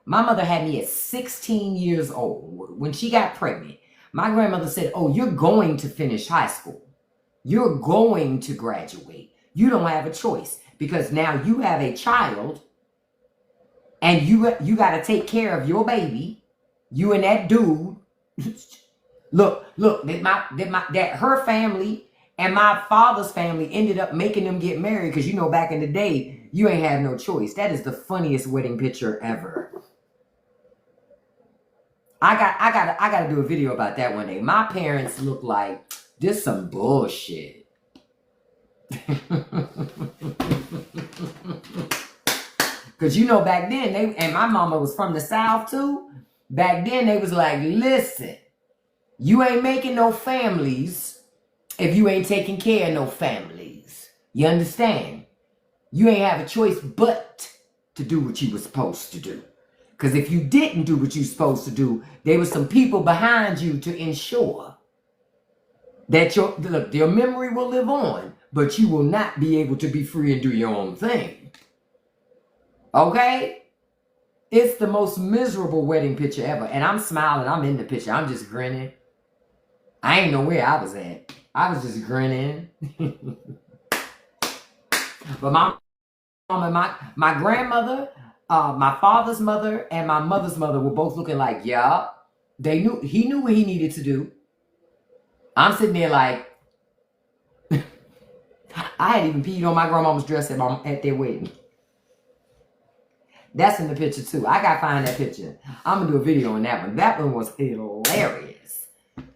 My mother had me at 16 years old. When she got pregnant, my grandmother said, oh, you're going to finish high school. You're going to graduate. You don't have a choice because now you have a child and you got to take care of your baby. You and that dude. Look, that her family and my father's family ended up making them get married because, you know, back in the day, you ain't have no choice. That is the funniest wedding picture ever. I got to do a video about that one day. My parents look like this some bullshit. Because, you know, back then, and my mama was from the South too. Back then, they was like, listen, you ain't making no families if you ain't taking care of no families. You understand? You ain't have a choice but to do what you were supposed to do. Because if you didn't do what you were supposed to do, there were some people behind you to ensure that your memory will live on, but you will not be able to be free and do your own thing. Okay? It's the most miserable wedding picture ever. And I'm smiling. I'm in the picture. I'm just grinning. I ain't know where I was at. I was just grinning. But my mom and my grandmother, my father's mother, and my mother's mother were both looking like, yeah, he knew what he needed to do. I'm sitting there like, I had even peed on my grandmama's dress at their wedding. That's in the picture too. I gotta find that picture. I'm gonna do a video on that one. That one was hilarious.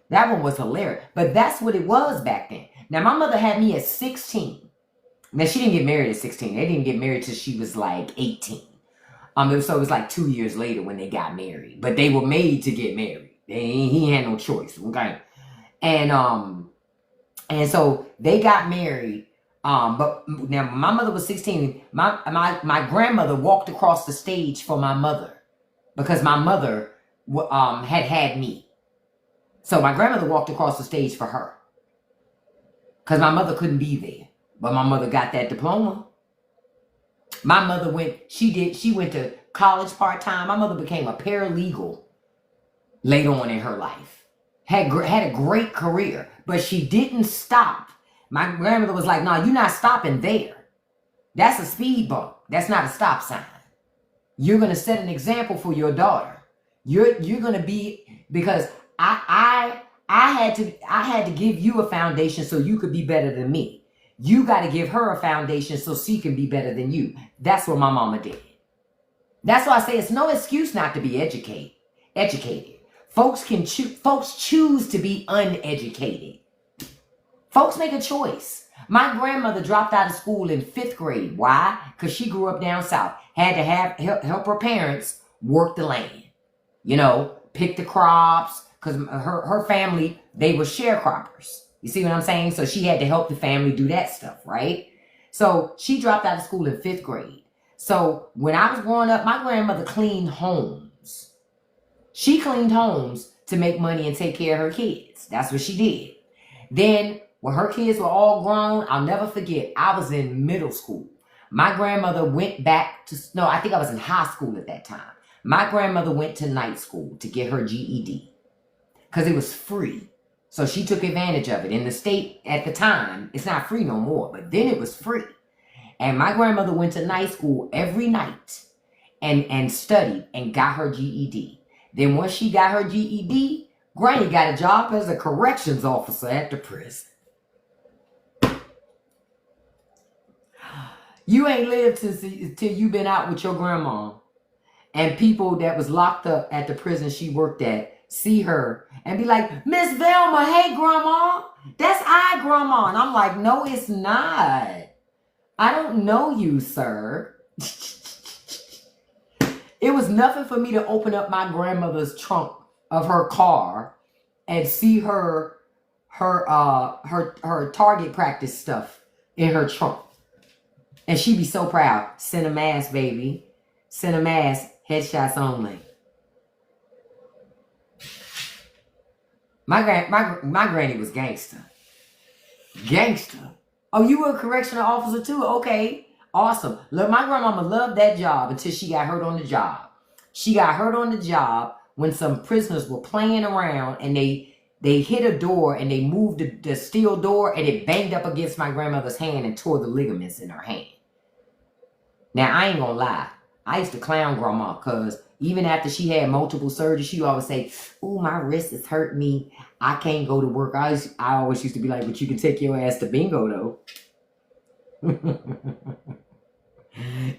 That one was hilarious. But that's what it was back then. Now, my mother had me at 16. Now, she didn't get married at 16. They didn't get married till she was like 18. So it was like 2 years later when they got married. But they were made to get married. He had no choice. Okay. And so they got married. But now my mother was 16. My grandmother walked across the stage for my mother because my mother had me. So my grandmother walked across the stage for her because my mother couldn't be there. But my mother got that diploma. My mother she went to college part-time. My mother became a paralegal later on in her life. Had a great career, but she didn't stop. My grandmother was like, no, you're not stopping there. That's a speed bump. That's not a stop sign. You're going to set an example for your daughter. You're going to be, because I had to give you a foundation so you could be better than me. You got to give her a foundation so she can be better than you. That's what my mama did. That's why I say it's no excuse not to be educated. Folks choose to be uneducated. Folks make a choice. My grandmother dropped out of school in 5th grade. Why? Because she grew up down south. Had to help her parents work the land. You know, pick the crops. Because her family, they were sharecroppers. You see what I'm saying? So she had to help the family do that stuff, right? So she dropped out of school in 5th grade. So when I was growing up, my grandmother cleaned homes. She cleaned homes to make money and take care of her kids. That's what she did. Then when her kids were all grown, I'll never forget, I was in middle school. My grandmother went back to, no, I think I was in high school at that time. My grandmother went to night school to get her GED because it was free. So she took advantage of it. In the state at the time, it's not free no more, but then it was free. And my grandmother went to night school every night and studied and got her GED. Then once she got her GED, Granny got a job as a corrections officer at the prison. You ain't lived till you been out with your grandma. and people that was locked up at the prison she worked at see her and be like, Miss Velma, hey grandma, that's I, grandma. And I'm like, no, it's not. I don't know you, sir. It was nothing for me to open up my grandmother's trunk of her car and see her target practice stuff in her trunk. And she'd be so proud. Send a mask, baby. Send a mask. Headshots only. My granny was gangster. Gangster. Oh, you were a correctional officer too? Okay. Awesome. Look, my grandmama loved that job until she got hurt on the job. She got hurt on the job when some prisoners were playing around and they hit a door and they moved the steel door and it banged up against my grandmother's hand and tore the ligaments in her hand. Now, I ain't gonna lie. I used to clown grandma because even after she had multiple surgeries, she would always say, ooh, my wrist is hurting me. I can't go to work. I always used to be like, but you can take your ass to bingo, though.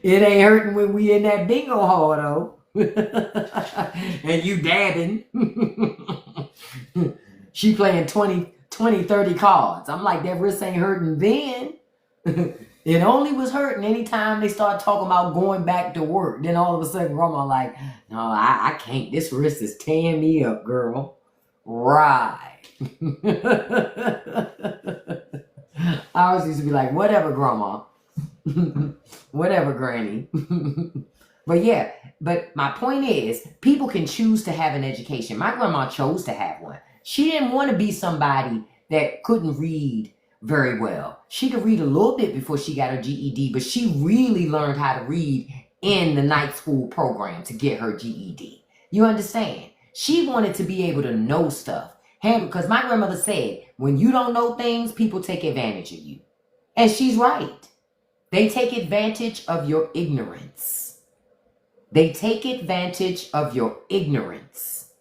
It ain't hurting when we in that bingo hall, though. And you dabbing. She playing 20, 30 cards. I'm like, that wrist ain't hurting then. It only was hurting anytime they start talking about going back to work. Then all of a sudden, grandma like, no, I can't. This wrist is tearing me up, girl. Right. I always used to be like, whatever, grandma. Whatever, granny. But yeah, but my point is, people can choose to have an education. My grandma chose to have one. She didn't want to be somebody that couldn't read very well. She could read a little bit before she got her GED, but she really learned how to read in the night school program to get her GED. You understand? She wanted to be able to know stuff. Because my grandmother said, when you don't know things, people take advantage of you. And she's right. They take advantage of your ignorance. They take advantage of your ignorance.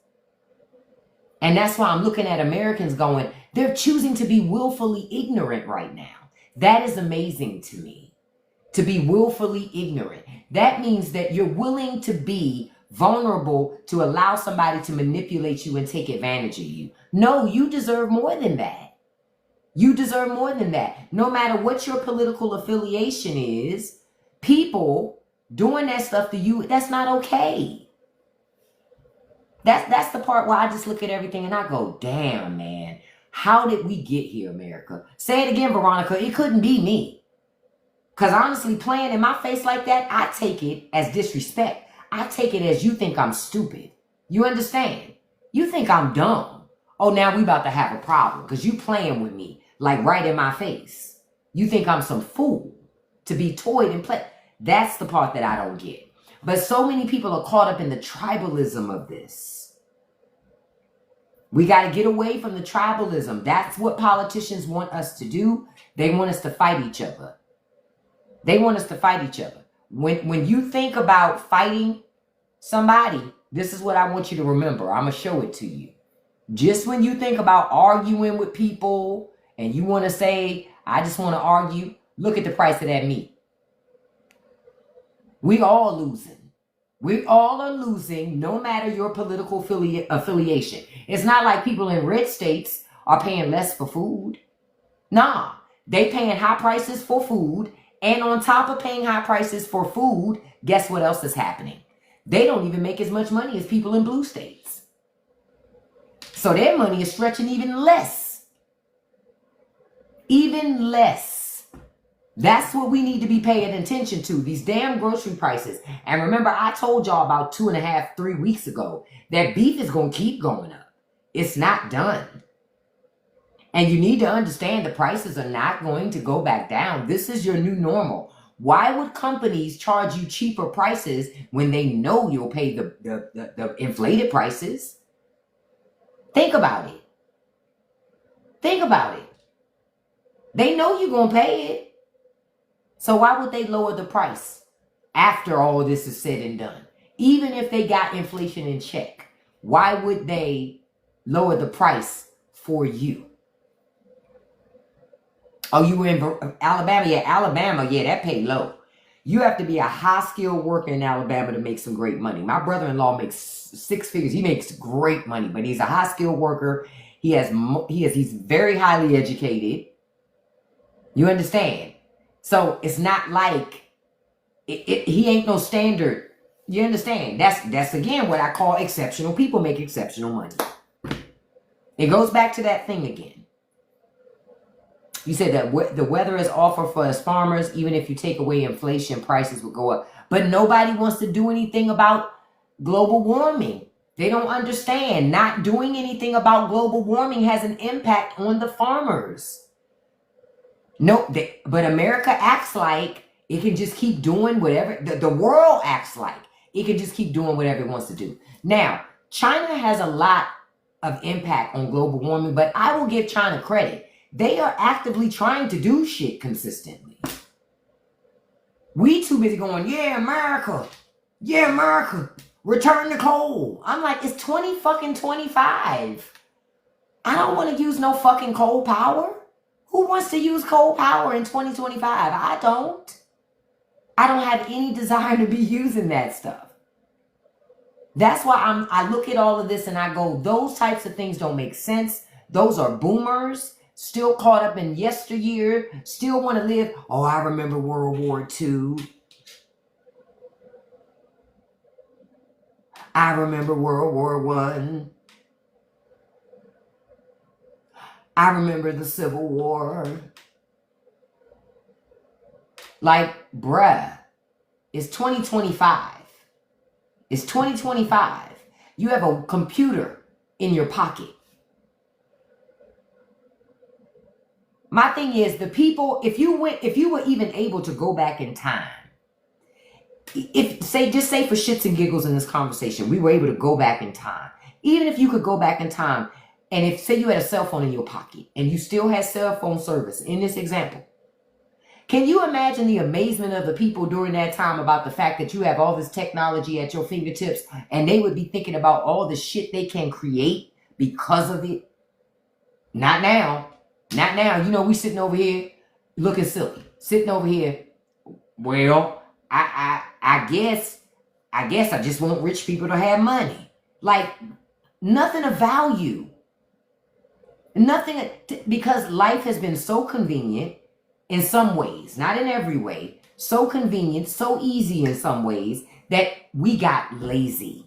And that's why I'm looking at Americans going, they're choosing to be willfully ignorant right now. That is amazing to me. To be willfully ignorant. That means that you're willing to be vulnerable to allow somebody to manipulate you and take advantage of you. No, you deserve more than that. You deserve more than that. No matter what your political affiliation is, people doing that stuff to you, that's not okay. That's the part where I just look at everything and I go, damn, man. How did we get here, America? Say it again, Veronica. It couldn't be me. Because honestly, playing in my face like that, I take it as disrespect. I take it as you think I'm stupid. You understand? You think I'm dumb. Oh, now we about to have a problem because you playing with me like right in my face. You think I'm some fool to be toyed and played. That's the part that I don't get. But so many people are caught up in the tribalism of this. We got to get away from the tribalism. That's what politicians want us to do. They want us to fight each other. They want us to fight each other. When you think about fighting somebody, this is what I want you to remember. I'm going to show it to you. Just when you think about arguing with people and you want to say, I just want to argue, look at the price of that meat. We all losing. We all are losing no matter your political affiliation. It's not like people in red states are paying less for food. Nah, they paying high prices for food. And on top of paying high prices for food, guess what else is happening? They don't even make as much money as people in blue states. So their money is stretching even less. Even less. That's what we need to be paying attention to, these damn grocery prices. And remember, I told y'all about 2.5, 3 weeks ago that beef is going to keep going up. It's not done. And you need to understand the prices are not going to go back down. This is your new normal. Why would companies charge you cheaper prices when they know you'll pay the inflated prices? Think about it. Think about it. They know you're going to pay it. So why would they lower the price after all this is said and done? Even if they got inflation in check, why would they lower the price for you? Oh, you were in Alabama? Yeah, Alabama, yeah, that paid low. You have to be a high-skilled worker in Alabama to make some great money. My brother-in-law makes 6 figures. He makes great money, but he's a high-skilled worker. He's very highly educated. You understand? So it's not like he ain't no standard. You understand? That's again what I call exceptional people make exceptional money. It goes back to that thing again. You said that the weather is awful for us farmers. Even if you take away inflation, prices will go up. But nobody wants to do anything about global warming. They don't understand. Not doing anything about global warming has an impact on the farmers. No, but America acts like it can just keep doing whatever. The world acts like it can just keep doing whatever it wants to do. Now, China has a lot of impact on global warming, but I will give China credit. They are actively trying to do shit consistently. We too busy going, yeah, America. Yeah, America. Return to coal. I'm like, it's 2025. I don't want to use no fucking coal power. Who wants to use coal power in 2025? I don't. I don't have any desire to be using that stuff. That's why I look at all of this and I go, those types of things don't make sense. Those are boomers. Still caught up in yesteryear, still want to live. Oh, I remember World War II. I remember World War I. I remember the Civil War. Like, bruh, it's 2025. It's 2025. You have a computer in your pocket. My thing is, the people, if you were even able to go back in time, just say for shits and giggles in this conversation, we were able to go back in time. Even if you could go back in time, and if, say you had a cell phone in your pocket, and you still had cell phone service, in this example, can you imagine the amazement of the people during that time about the fact that you have all this technology at your fingertips, and they would be thinking about all the shit they can create because of it? Not now. Not now. You know, we sitting over here looking silly. Sitting over here. Well, I guess I just want rich people to have money. Like, nothing of value. Nothing, because life has been so convenient in some ways, not in every way, so convenient, so easy in some ways that we got lazy.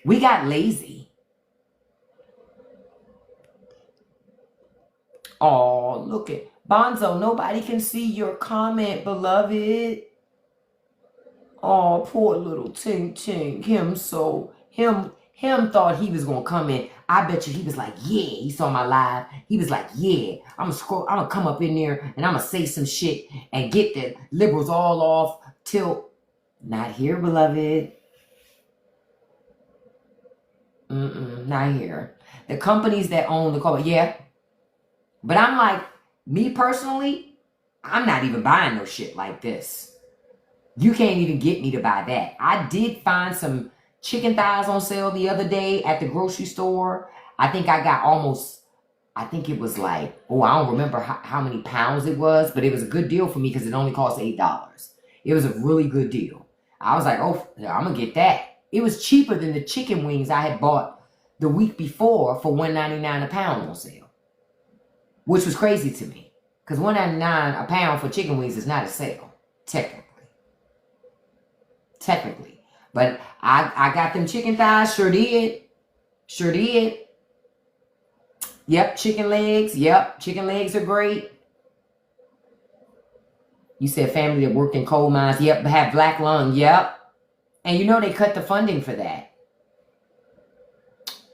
We got lazy. Oh, look at Bonzo. Nobody can see your comment, beloved. Oh, poor little Ting Ting. Him thought he was gonna come in. I bet you he was like, yeah. He saw my live. He was like, yeah. I'm gonna come up in there and I'm gonna say some shit and get the liberals all off till not here, beloved. Not here. The companies that own the car, yeah. But I'm like, me personally, I'm not even buying no shit like this. You can't even get me to buy that. I did find some chicken thighs on sale the other day at the grocery store. I think I got I think it was like, I don't remember how many pounds it was, but it was a good deal for me because it only cost $8. It was a really good deal. I was like, oh, I'm going to get that. It was cheaper than the chicken wings I had bought the week before for $1.99 a pound on sale. Which was crazy to me. Because $1.99 a pound for chicken wings is not a sale. Technically. But I got them chicken thighs. Sure did. Yep, chicken legs. Yep, chicken legs are great. You said family that work in coal mines. Yep, have black lung. Yep. And you know they cut the funding for that.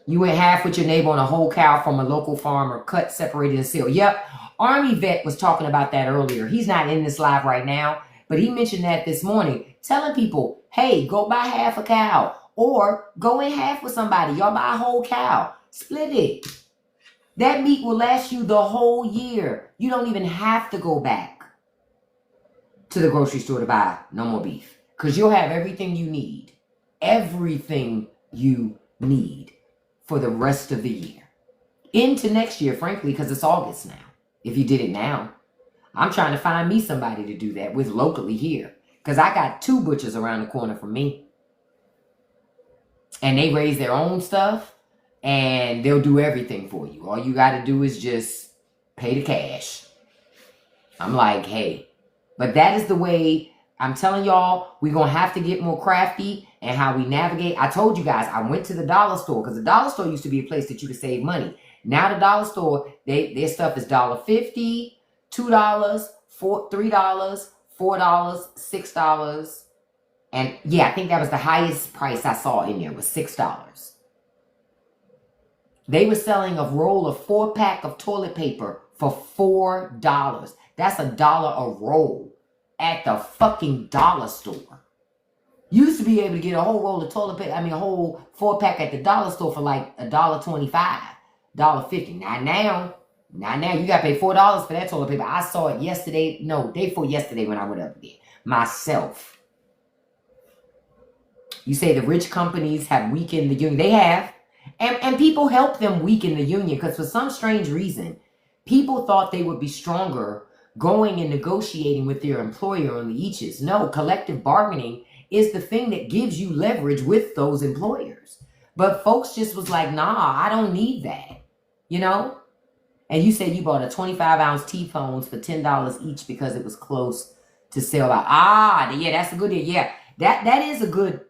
You went half with your neighbor on a whole cow from a local farmer, cut, separated, and sealed. Yep, Army Vet was talking about that earlier. He's not in this live right now, but he mentioned that this morning, telling people, hey, go buy half a cow, or go in half with somebody. Y'all buy a whole cow. Split it. That meat will last you the whole year. You don't even have to go back to the grocery store to buy no more beef, because you'll have everything you need. Everything you need. For the rest of the year. Into next year, frankly, because it's August now. If you did it now. I'm trying to find me somebody to do that with locally here. Because I got 2 butchers around the corner from me. And they raise their own stuff. And they'll do everything for you. All you got to do is just pay the cash. I'm like, hey. But that is the way, I'm telling y'all, we're going to have to get more crafty and how we navigate. I told you guys, I went to the dollar store because the dollar store used to be a place that you could save money. Now the dollar store, their stuff is $1.50, $2, $3, $4, $6. And yeah, I think that was the highest price I saw in there was $6. They were selling a roll of 4-pack of toilet paper for $4. That's $1 a roll at the fucking dollar store. You used to be able to get a whole roll of toilet paper, a whole 4-pack at the dollar store for like $1.25, $1.50. Now you got to pay $4 for that toilet paper. I saw it day before yesterday when I went up there myself. You say the rich companies have weakened the union. They have. And people help them weaken the union because for some strange reason, people thought they would be stronger going and negotiating with their employer on the eaches. No, collective bargaining is the thing that gives you leverage with those employers. But folks just was like, nah, I don't need that. You know? And you said you bought a 25-ounce T-phones for $10 each because it was close to sell out. Yeah, that's a good deal. Yeah, that is a good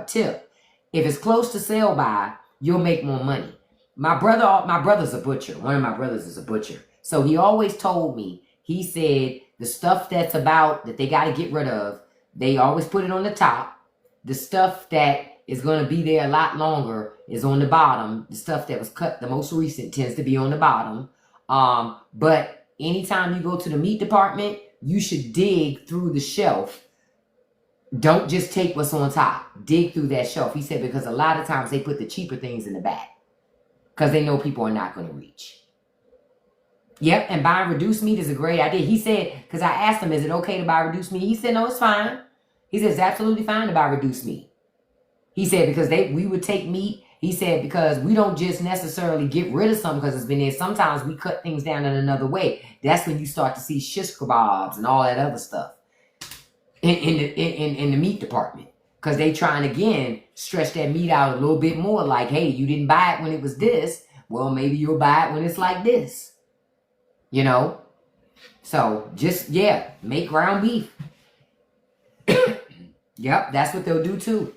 tip. If it's close to sell by, you'll make more money. My brother's a butcher. One of my brothers is a butcher. So he always told me, he said, the stuff that they got to get rid of, they always put it on the top. The stuff that is going to be there a lot longer is on the bottom. The stuff that was cut the most recent tends to be on the bottom. But anytime you go to the meat department, you should dig through the shelf. Don't just take what's on top. Dig through that shelf. He said because a lot of times they put the cheaper things in the back because they know people are not going to reach. Yep, and buying reduced meat is a great idea. He said, because I asked him, is it okay to buy reduced meat? He said, no, it's fine. He said, it's absolutely fine to buy reduced meat. He said, because we would take meat. He said, because we don't just necessarily get rid of something because it's been there. Sometimes we cut things down in another way. That's when you start to see shish kebabs and all that other stuff in the meat department. Because they trying to, again, stretch that meat out a little bit more. Like, hey, you didn't buy it when it was this. Well, maybe you'll buy it when it's like this. You know? So, just, yeah, make ground beef. Yep, that's what they'll do too.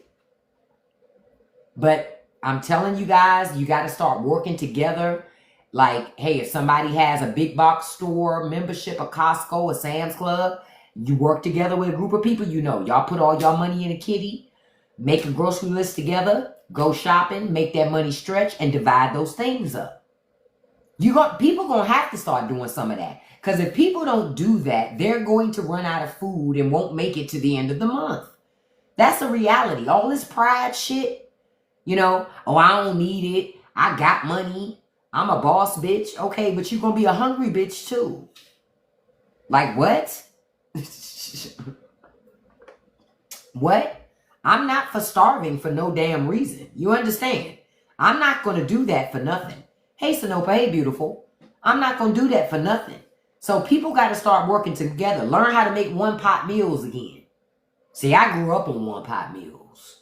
But I'm telling you guys, you got to start working together. Like, hey, if somebody has a big box store membership, a Costco, a Sam's Club, you work together with a group of people you know. Y'all put all y'all money in a kitty, make a grocery list together, go shopping, make that money stretch, and divide those things up. People gonna have to start doing some of that. Because if people don't do that, they're going to run out of food and won't make it to the end of the month. That's a reality. All this pride shit, you know, oh, I don't need it. I got money. I'm a boss bitch. Okay, but you're gonna be a hungry bitch too. Like what? What? I'm not for starving for no damn reason. You understand? I'm not going to do that for nothing. Hey, Sanopa. Hey, beautiful. I'm not going to do that for nothing. So people got to start working together. Learn how to make one-pot meals again. See, I grew up on one-pot meals.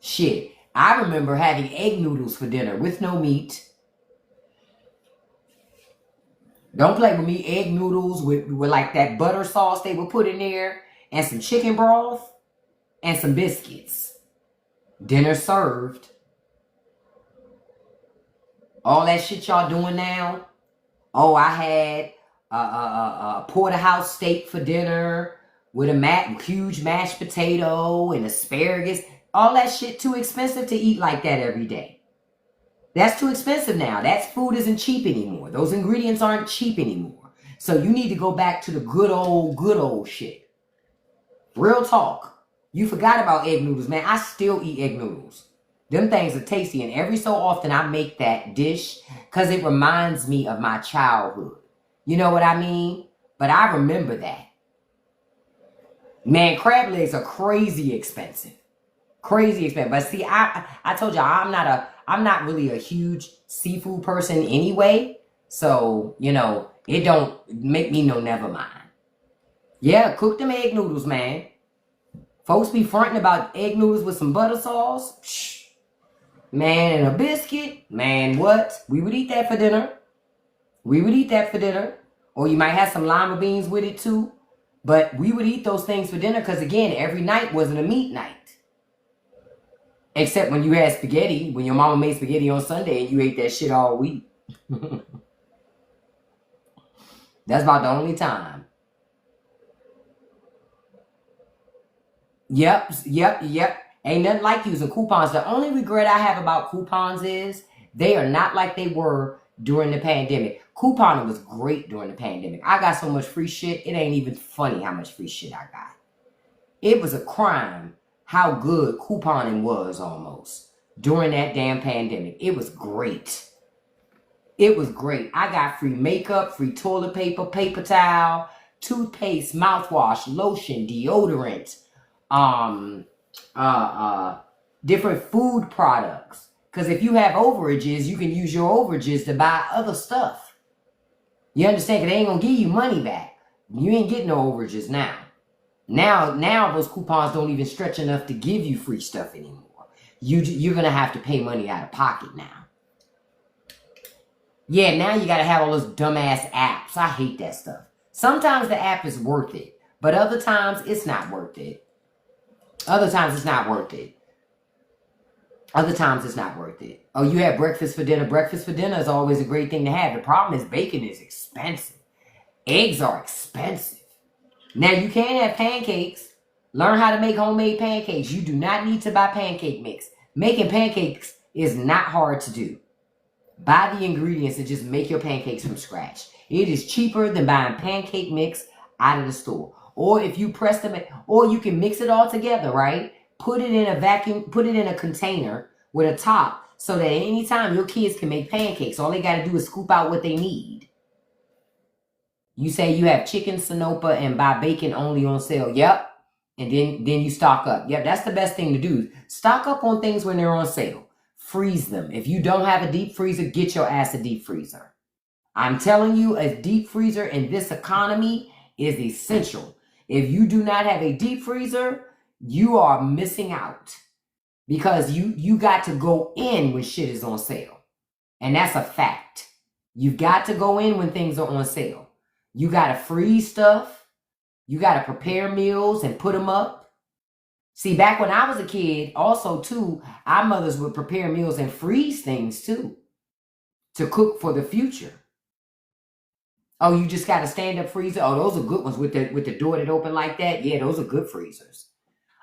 Shit. I remember having egg noodles for dinner with no meat. Don't play with me. Egg noodles with like that butter sauce they would put in there. And some chicken broth. And some biscuits. Dinner served. All that shit y'all doing now. Oh, I had a porterhouse steak for dinner. With a huge mashed potato and asparagus. All that shit too expensive to eat like that every day. That's too expensive now. That food isn't cheap anymore. Those ingredients aren't cheap anymore. So you need to go back to the good old shit. Real talk. You forgot about egg noodles, man. I still eat egg noodles. Them things are tasty. And every so often I make that dish because it reminds me of my childhood. You know what I mean? But I remember that. Man, crab legs are crazy expensive. Crazy expensive. But see, I told you I'm not really a huge seafood person anyway. So, you know, It don't make me no never mind. Yeah, cook them egg noodles, man. Folks be fronting about egg noodles with some butter sauce. Psh, man, and a biscuit. Man, what? We would eat that for dinner. We would eat that for dinner. Or you might have some lima beans with it too. But we would eat those things for dinner because, again, every night wasn't a meat night. Except when you had spaghetti, when your mama made spaghetti on Sunday and you ate that shit all week. That's about the only time. Yep. Ain't nothing like using coupons. The only regret I have about coupons is they are not like they were during the pandemic. Couponing was great during the pandemic. I got so much free shit, it ain't even funny how much free shit I got. It was a crime how good couponing was almost during that damn pandemic. It was great. It was great. I got free makeup, free toilet paper, paper towel, toothpaste, mouthwash, lotion, deodorant, different food products. Because if you have overages, you can use your overages to buy other stuff. You understand? Because they ain't going to give you money back. You ain't getting no overages now. Now those coupons don't even stretch enough to give you free stuff anymore. You're going to have to pay money out of pocket now. Yeah, now you got to have all those dumbass apps. I hate that stuff. Sometimes the app is worth it, but other times it's not worth it. Other times it's not worth it. Oh, you have breakfast for dinner. Breakfast for dinner is always a great thing to have. The problem is bacon is expensive. Eggs are expensive. Now, you can have pancakes. Learn how to make homemade pancakes. You do not need to buy pancake mix. Making pancakes is not hard to do. Buy the ingredients and just make your pancakes from scratch. It is cheaper than buying pancake mix out of the store. Or if you press them, or you can mix it all together, right? Put it in a vacuum, put it in a container with a top so that anytime your kids can make pancakes, all they got to do is scoop out what they need. You say you have chicken Sanopa and buy bacon only on sale. Yep. And then you stock up. Yep, that's the best thing to do. Stock up on things when they're on sale. Freeze them. If you don't have a deep freezer, get your ass a deep freezer. I'm telling you, a deep freezer in this economy is essential. If you do not have a deep freezer, you are missing out because you got to go in when shit is on sale. And that's a fact. You've got to go in when things are on sale. You got to freeze stuff. You got to prepare meals and put them up. See, back when I was a kid, also too, our mothers would prepare meals and freeze things too to cook for the future. Oh, you just got a stand-up freezer? Oh, those are good ones with the door that open like that. Yeah, those are good freezers.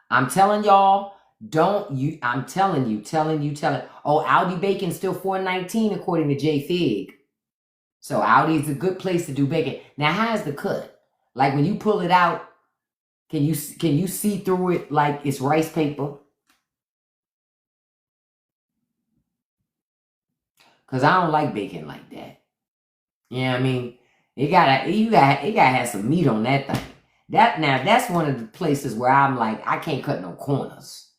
I'm telling y'all, I'm telling you. Oh, Aldi bacon's still $4.19 according to J Fig. So Aldi's a good place to do bacon. Now, how's the cut? Like when you pull it out, can you see through it like it's rice paper? Cause I don't like bacon like that. You know what I mean? It gotta have some meat on that thing. That's one of the places where I'm like, I can't cut no corners.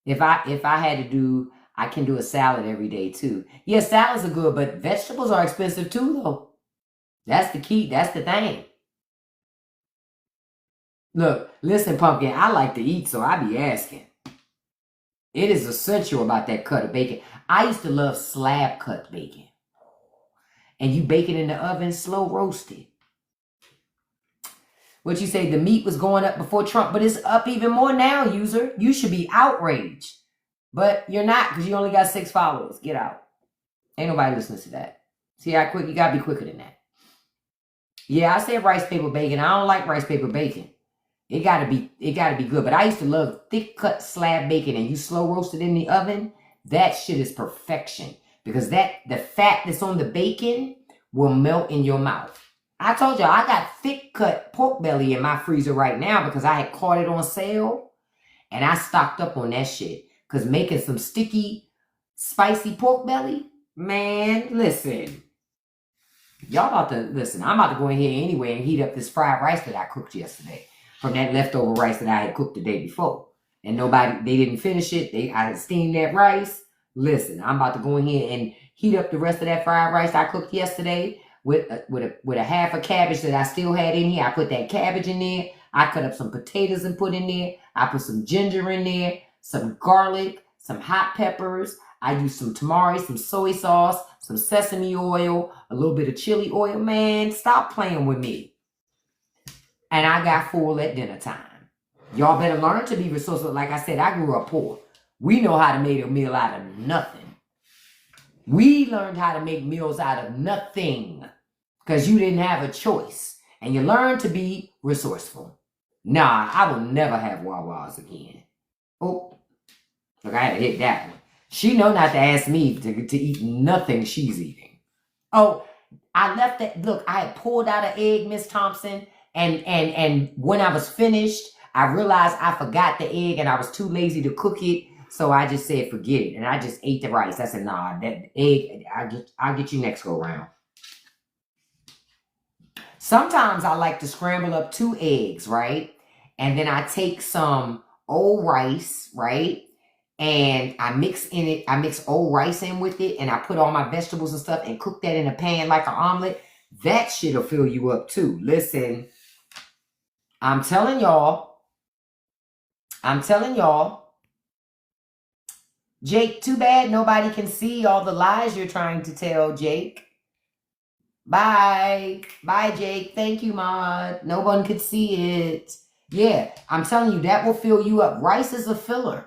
If I had to do, I can do a salad every day too. Yeah, salads are good, but vegetables are expensive too, though. That's the key. That's the thing. Look, listen, Pumpkin, I like to eat, so I be asking. It is essential about that cut of bacon. I used to love slab cut bacon. And you bake it in the oven, slow roasted. What you say, the meat was going up before Trump, but it's up even more now, user. You should be outraged. But you're not, because you only got 6 followers. Get out. Ain't nobody listening to that. See how quick? You got to be quicker than that. Yeah, I said rice paper bacon. I don't like rice paper bacon. It gotta be good. But I used to love thick cut slab bacon and you slow roast it in the oven. That shit is perfection. Because the fat that's on the bacon will melt in your mouth. I told y'all I got thick cut pork belly in my freezer right now because I had caught it on sale. And I stocked up on that shit. Because making some sticky, spicy pork belly, man, listen. Y'all about to, listen, I'm about to go in here anyway and heat up this fried rice that I cooked yesterday. From that leftover rice that I had cooked the day before. And they didn't finish it. I had steamed that rice. Listen, I'm about to go in here and heat up the rest of that fried rice I cooked yesterday. with a half a cabbage that I still had in here. I put that cabbage in there. I cut up some potatoes and put in there. I put some ginger in there, some garlic, some hot peppers. I use some tamari, some soy sauce, some sesame oil, a little bit of chili oil. Man, stop playing with me. And I got full at dinner time. Y'all better learn to be resourceful. Like I said, I grew up poor. We know how to make a meal out of nothing. We learned how to make meals out of nothing because you didn't have a choice. And you learned to be resourceful. Nah, I will never have Wawas again. Oh, look, I had to hit that one. She know not to ask me to eat nothing she's eating. Oh, I left that. Look, I had pulled out an egg, Miss Thompson. And when I was finished, I realized I forgot the egg and I was too lazy to cook it. So I just said, forget it. And I just ate the rice. I said, nah, that egg, I'll get you next go round. Sometimes I like to scramble up 2 eggs, right? And then I take some old rice, right? And I mix old rice in with it. And I put all my vegetables and stuff and cook that in a pan like an omelet. That shit'll fill you up too. Listen, I'm telling y'all. Jake, too bad nobody can see all the lies you're trying to tell, Jake. Bye. Bye, Jake. Thank you, Maud. No one could see it. Yeah, I'm telling you, that will fill you up. Rice is a filler.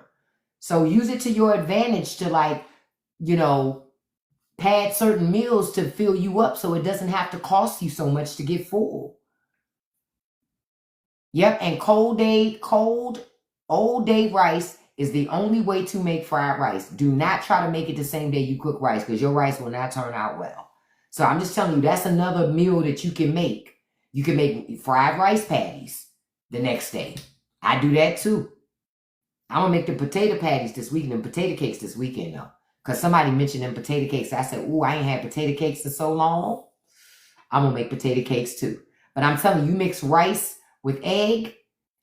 So use it to your advantage to, like, you know, pad certain meals to fill you up so it doesn't have to cost you so much to get full. Yep, and cold old day rice is the only way to make fried rice. Do not try to make it the same day you cook rice because your rice will not turn out well. So I'm just telling you, that's another meal that you can make. You can make fried rice patties the next day. I do that too. I'm going to make the potato patties this weekend and potato cakes this weekend though. Because somebody mentioned them potato cakes. I said, ooh, I ain't had potato cakes in so long. I'm going to make potato cakes too. But I'm telling you, you mix rice with egg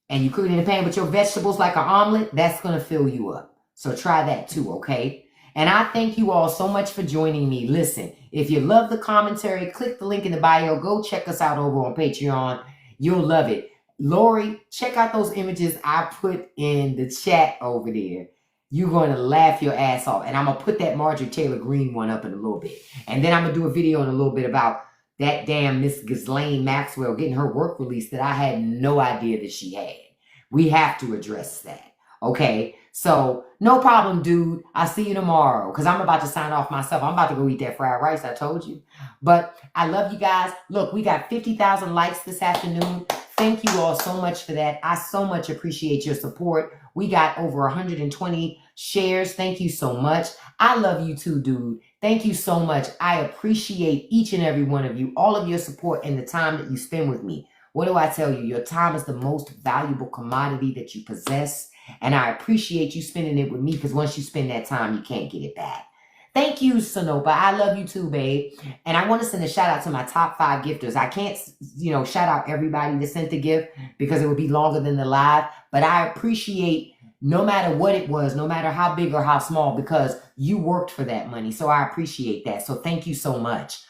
and you cook it in the pan with your vegetables like an omelet, that's going to fill you up. So try that too, okay? And I thank you all so much for joining me. Listen, if you love the commentary, click the link in the bio. Go check us out over on Patreon. You'll love it. Lori, check out those images I put in the chat over there. You're going to laugh your ass off. And I'm going to put that Marjorie Taylor Greene one up in a little bit. And then I'm going to do a video in a little bit about that damn Miss Ghislaine Maxwell getting her work release that I had no idea that she had. We have to address that. Okay? So, no problem, dude. I'll see you tomorrow because I'm about to sign off myself. I'm about to go eat that fried rice, I told you. But I love you guys. Look, we got 50,000 likes this afternoon. Thank you all so much for that. I so much appreciate your support. We got over 120 shares. Thank you so much. I love you too, dude. Thank you so much. I appreciate each and every one of you, all of your support and the time that you spend with me. What do I tell you? Your time is the most valuable commodity that you possess. And I appreciate you spending it with me because once you spend that time, you can't get it back. Thank you, Sonopa. I love you too, babe. And I want to send a shout out to my top 5 gifters. I can't, shout out everybody that sent the gift because it would be longer than the live. But I appreciate no matter what it was, no matter how big or how small, because you worked for that money. So I appreciate that. So thank you so much.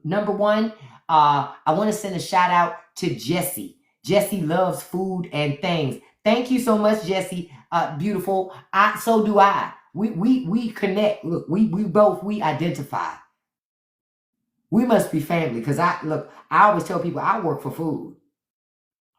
Number 1, I want to send a shout out to Jessie. Jessie loves food and things. Thank you so much, Jessie. Beautiful. So do I. We connect. Look, we identify. We must be family because I always tell people I work for food.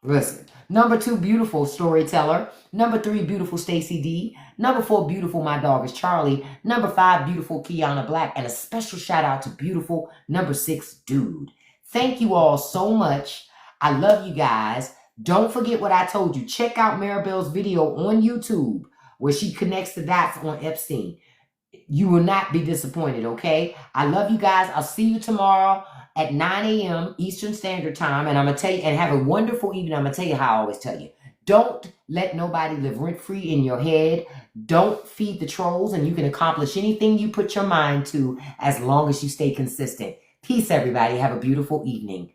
Listen. Number 2, beautiful storyteller. Number 3, beautiful Stacy D. Number 4, beautiful my dog is Charlie. Number 5, beautiful Kiana Black. And a special shout out to beautiful number 6, dude. Thank you all so much. I love you guys. Don't forget what I told you. Check out Maribel's video on YouTube where she connects the dots on Epstein. You will not be disappointed, okay? I love you guys. I'll see you tomorrow at 9 a.m. Eastern Standard Time. And I'm going to tell you, and have a wonderful evening. I'm going to tell you how I always tell you. Don't let nobody live rent-free in your head. Don't feed the trolls, and you can accomplish anything you put your mind to as long as you stay consistent. Peace, everybody. Have a beautiful evening.